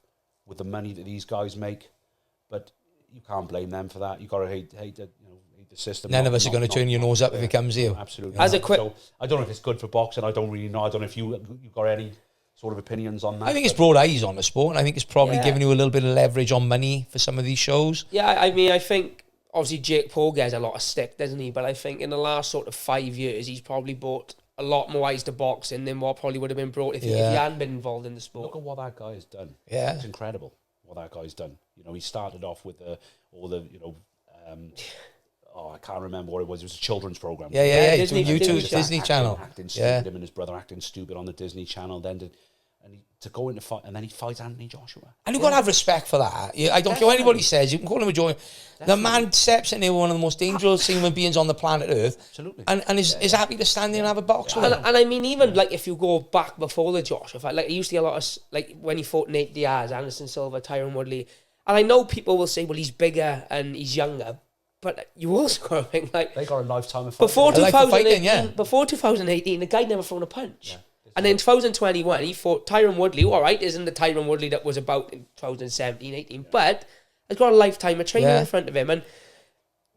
with the money that these guys make, but you can't blame them for that. You got to hate the system. None of us are going to turn your nose up if it comes here. Absolutely. So I don't know if it's good for boxing. I don't really know. I don't know if you've got any sort of opinions on that. I think it's brought eyes on the sport, and I think it's probably giving you a little bit of leverage on money for some of these shows. Yeah, I mean, I think obviously Jake Paul gets a lot of stick, doesn't he? But I think in the last sort of 5 years, he's probably brought a lot more eyes to boxing than what probably would have been brought if he hadn't been involved in the sport. Look at what that guy has done. Yeah, it's incredible what that guy's done. You know, he started off with I can't remember what it was. It was a children's program. Yeah. Disney Channel. Acting stupid, him and his brother acting stupid on the Disney Channel. To go into fight, and then he fights Anthony Joshua. And you've got to have respect for that. I don't care what anybody says. You can call him a joy. The man steps in there, one of the most dangerous human beings on the planet Earth. Absolutely. And is happy to stand there and have a box with him. And I mean, even like if you go back before the Joshua fight, like I used to see a lot of, like when he fought Nate Diaz, Anderson Silva, Tyron Woodley. And I know people will say, well, he's bigger and he's younger. But you also got to think, like, they got a lifetime of fighting. Before 2018, the guy never thrown a punch. Yeah. And in 2021, he fought Tyron Woodley, who, all right, isn't the Tyron Woodley that was about in 2017, 18, but has got a lifetime of training in front of him. And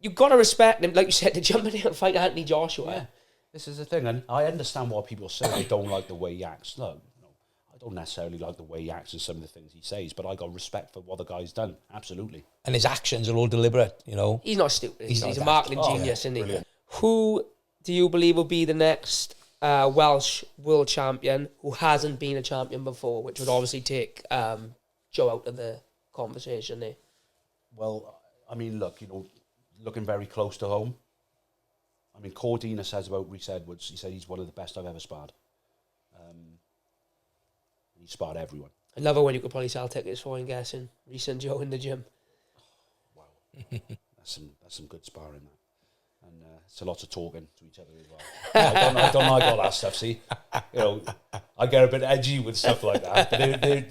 you've got to respect him, like you said, to jump in and fight Anthony Joshua. Yeah. This is the thing, and I understand why people say they don't like the way he acts. No, I don't necessarily like the way he acts and some of the things he says, but I got respect for what the guy's done. Absolutely. And his actions are all deliberate, He's not stupid. He's a marketing genius, isn't he? Brilliant. Who do you believe will be the next Welsh world champion who hasn't been a champion before, which would obviously take Joe out of the conversation there? Well, I mean, look, looking very close to home. I mean, Cordina says about Rhys Edwards, he said he's one of the best I've ever sparred. He sparred everyone. Another one you could probably sell tickets for, I'm guessing. Rhys and Joe in the gym. Wow. That's some good sparring, that. And it's a lot of talking to each other as well. I don't like all that stuff, see? You know, I get a bit edgy with stuff like that, but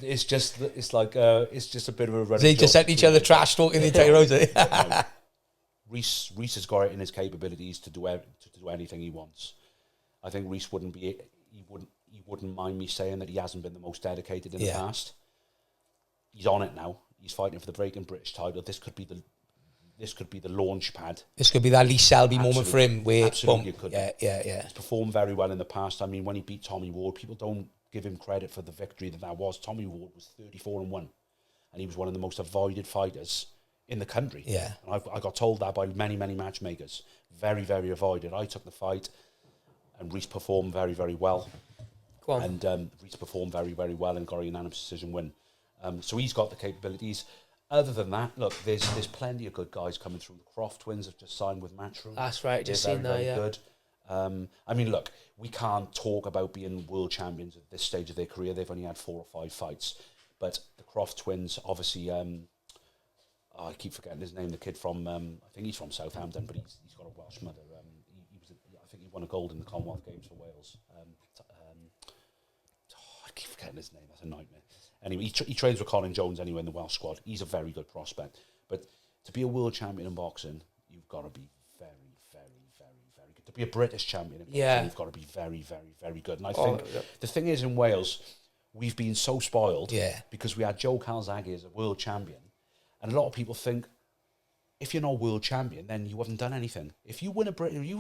it's just a bit of a running They joke just sent each other trash talking the entire road. Rhys has got it in his capabilities to do anything he wants. I think Rhys wouldn't mind me saying that he hasn't been the most dedicated in the past. He's on it now. He's fighting for the vacant British title. This could be the launch pad. This could be that Lee Selby moment for him. Where absolutely it could. Yeah. He's performed very well in the past. I mean, when he beat Tommy Ward, people don't give him credit for the victory that was. Tommy Ward was 34-1, and he was one of the most avoided fighters in the country. Yeah. And I got told that by many, many matchmakers. Very, very avoided. I took the fight, and Rhys performed very, very well. Go on. And Rhys performed very, very well and got a unanimous decision win. So he's got the capabilities. Other than that, look, there's plenty of good guys coming through. The Croft twins have just signed with Matchroom. That's right, just They're seen very, that, very good. I mean, look, we can't talk about being world champions at this stage of their career. They've only had 4 or 5 fights. But the Croft twins, obviously, I keep forgetting his name, the kid from, I think he's from Southampton, but he's got a Welsh mother. I think he won a gold in the Commonwealth Games for Wales. I keep forgetting his name, that's a nightmare. Anyway, he trains with Colin Jones anyway in the Welsh squad. He's a very good prospect. But to be a world champion in boxing, you've got to be very, very, very, very good. To be a British champion in boxing, you've got to be very, very, very good. And I think the thing is, in Wales, we've been so spoiled because we had Joe Calzaghe as a world champion. And a lot of people think, if you're not world champion, then you haven't done anything. If you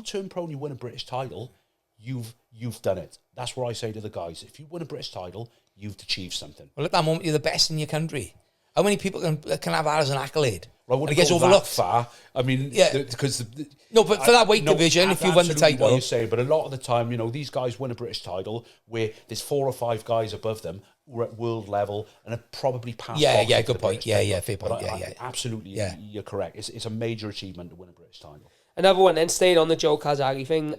turn pro and you win a British title, you've done it. That's what I say to the guys. If you win a British title, you've achieved something. Well, at that moment, you're the best in your country. How many people can have that as an accolade? Well, I wouldn't it gets go overlooked. that far. I mean, because but for that weight division, if you won the title, what you say. But a lot of the time, you know, these guys win a British title where there's 4 or 5 guys above them who are at world level and are probably past. Good point. Fair point. Absolutely, you're correct. It's a major achievement to win a British title. Another one, then, staying on the Joe Calzaghe thing.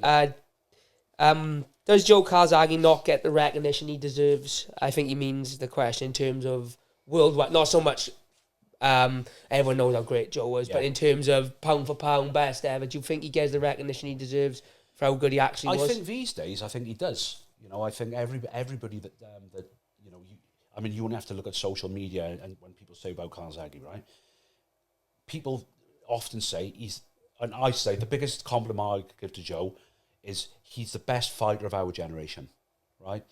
Does Joe Calzaghe not get the recognition he deserves? I think he means the question in terms of worldwide, not so much everyone knows how great Joe was, but in terms of pound for pound, best ever, do you think he gets the recognition he deserves for how good he actually was? I think these days, I think he does. You know, I think everybody that you know, I mean, you only have to look at social media and when people say about Calzaghe, right? People often say and I say the biggest compliment I could give to Joe is he's the best fighter of our generation, right?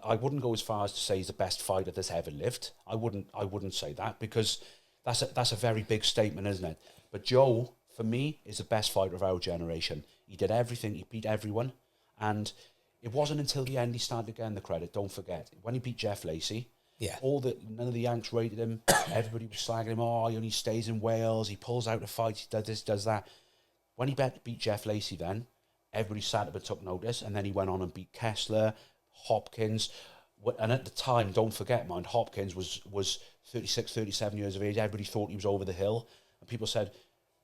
I wouldn't go as far as to say he's the best fighter that's ever lived. I wouldn't say that because that's a very big statement, isn't it? But Joe, for me, is the best fighter of our generation. He did everything. He beat everyone. And it wasn't until the end he started getting the credit. Don't forget. When he beat Jeff Lacey, none of the Yanks rated him. Everybody was slagging him. Oh, he only stays in Wales. He pulls out the fights. He does this, does that. When he beat Jeff Lacey then, everybody sat up and took notice. And then he went on and beat Kessler, Hopkins. And at the time, don't forget, mind, Hopkins was 36, 37 years of age. Everybody thought he was over the hill. And people said,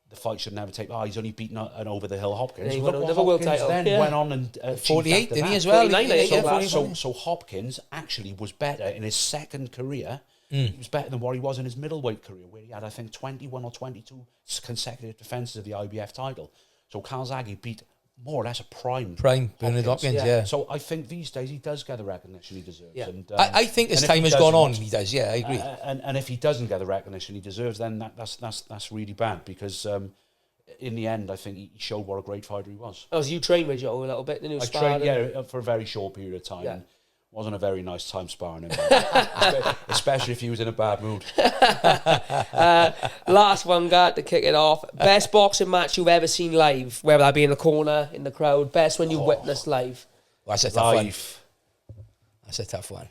the fight should never take... he's only beaten an over-the-hill Hopkins. He Look won what another world Hopkins title. then went on and... 48, didn't he, as well? 49, So Hopkins actually was better in his second career. He was better than what he was in his middleweight career, where he had, I think, 21 or 22 consecutive defences of the IBF title. So Calzaghe beat more or less a prime Bernard Hopkins, So I think these days he does get the recognition he deserves. Yeah. And, I think as time has gone on, he does. Yeah, I agree. And if he doesn't get the recognition he deserves, then that's really bad because in the end, I think he showed what a great fighter he was. Oh, so you trained with Joe a little bit, didn't you? I trained, for a very short period of time. Yeah. Wasn't a very nice time sparring him, especially if he was in a bad mood. Last one, to kick it off. Best boxing match you've ever seen live, whether that be in the corner, in the crowd. Best one you witnessed live. Well, that's a tough one. That's a tough one.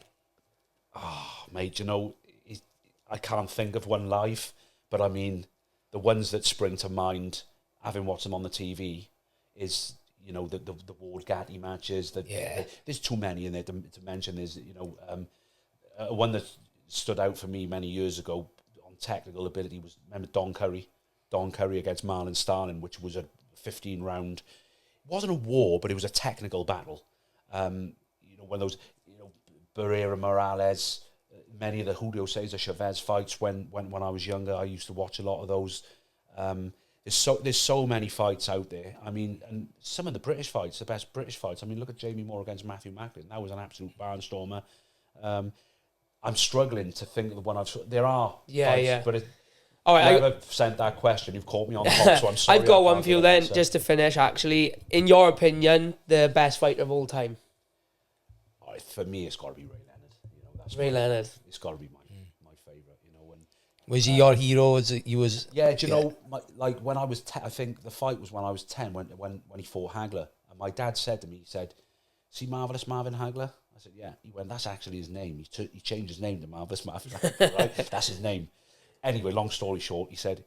Mate, you know, I can't think of one live, but I mean, the ones that spring to mind, having watched them on the TV, is... You know, the Ward Gatti matches. There's too many in there to mention. There's, you know, one that stood out for me many years ago on technical ability was, remember Don Curry against Marlon Starling, which was a 15-round. It wasn't a war, but it was a technical battle. You know, one of those, you know, Barrera Morales, many of the Julio Cesar Chavez fights when I was younger. I used to watch a lot of those. There's so many fights out there. I mean, and some of the British fights, the best British fights. I mean, look at Jamie Moore against Matthew Macklin. That was an absolute barnstormer. I'm struggling to think of the one I've... There are fights, but all right, whoever sent that question, you've caught me on the hop, so I'm sorry. I've got one for you then, just to finish, actually. In your opinion, the best fighter of all time? For me, it's got to be Ray Leonard. You know, that's Ray Leonard. It's got to be my favourite, you know. And was he your hero? He was... Yeah, do you know, like when I was 10, I think the fight was when I was 10, when he fought Hagler. And my dad said to me, he said, "See Marvellous Marvin Hagler?" I said, "Yeah." He went, "That's actually his name. He changed his name to Marvellous Marvin Hagler, right? That's his name." Anyway, long story short, he said,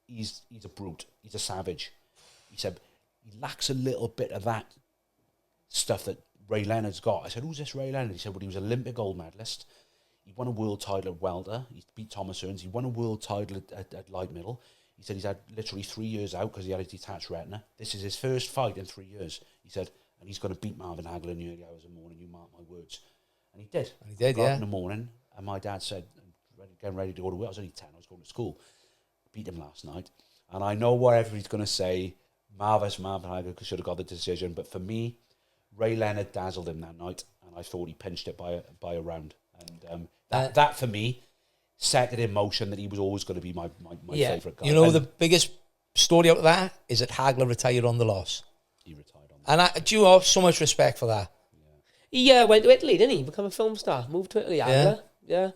he's a brute. He's a savage. He said, he lacks a little bit of that stuff that Ray Leonard's got. I said, "Who's this Ray Leonard?" He said, "Well, he was Olympic gold medalist. He won a world title at welter. He beat Thomas Hearns. He won a world title at light middle." He said he's had literally 3 years out because he had a detached retina. This is his first fight in 3 years. He said, and he's going to beat Marvin Hagler in the early hours of the morning. You mark my words. And he did. And he did, got up yeah. in the morning, and my dad said, getting ready to go to work. I was only 10. I was going to school. Beat him last night. And I know what everybody's going to say. Marvin Hagler should have got the decision. But for me, Ray Leonard dazzled him that night, and I thought he pinched it by a round. And that for me set it in motion that he was always going to be my favourite guy. You know, the biggest story out of that is that Hagler retired on the loss. He retired on the loss. And do you have so much respect for that? He went to Italy, didn't he? Become a film star. Moved to Italy, Hagler. Yeah.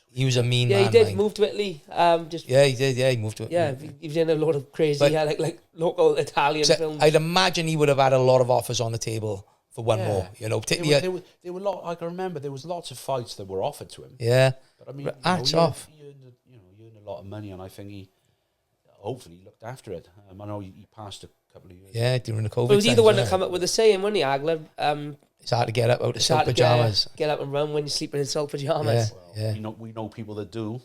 He was a mean man. Yeah, he did move to Italy. Yeah, he did. Yeah, he moved to Italy. Yeah, he was in a lot of crazy, like local Italian films. I'd imagine he would have had a lot of offers on the table for one more. You know, particularly there were I can remember there was lots of fights that were offered to him. Yeah, but I mean, hats off. He earned a lot of money, and I think he hopefully looked after it. I know he passed a couple of years. Yeah, during the COVID. But was he the one that came up with the saying, wasn't he, Hagler? It's hard to get up out of silk pajamas. Get up and run when you're sleeping in silk pajamas. Yeah, yeah. We know people that do.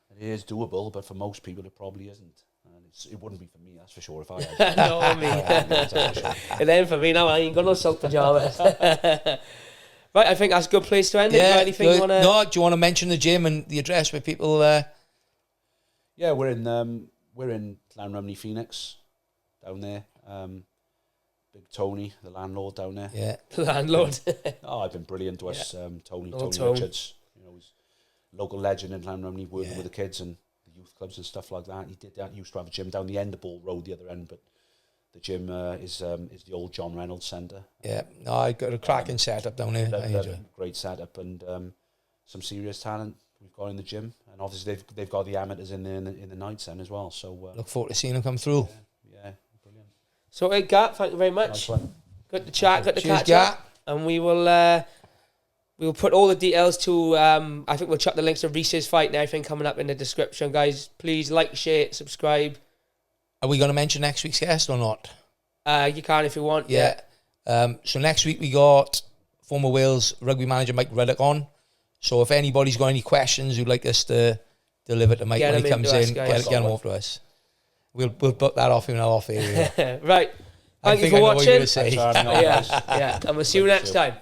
It is doable, but for most people it probably isn't. And it wouldn't be for me, that's for sure. If I had no, I mean, and then for me now, I ain't got no silk pajamas. Right, I think that's a good place to end it. Yeah, anything you wanna... No, do you want to mention the gym and the address where people? Yeah, we're in Llanrumney, Phoenix, down there. Big Tony, the landlord down there. Yeah, the landlord. I've been brilliant to us, Tony Tone. Richards. You know, he's a local legend in Llanrumney, working with the kids and the youth clubs and stuff like that. He did that. He used to have a gym down the end of Ball Road, the other end, but the gym is the old John Reynolds Centre. Yeah, no, I got a cracking setup down there. Great setup and some serious talent we've got in the gym, and obviously they've got the amateurs in there in the nights then as well. So look forward to seeing them come through. Yeah, brilliant. So, hey, Gat, thank you very much. Nice Good to chat, good to Cheers, catch up. And we will put all the details to, I think we'll chuck the links to Rhys's fight and everything coming up in the description, guys. Please like, share, subscribe. Are we going to mention next week's guest or not? You can if you want. Yeah. So next week we got former Wales rugby manager Mike Ruddock on. So if anybody's got any questions who'd like us to deliver to Mike when he comes in, get them over to us. We'll book that off him now off here. Right. Thank you for watching. Yeah, and we'll see you next time.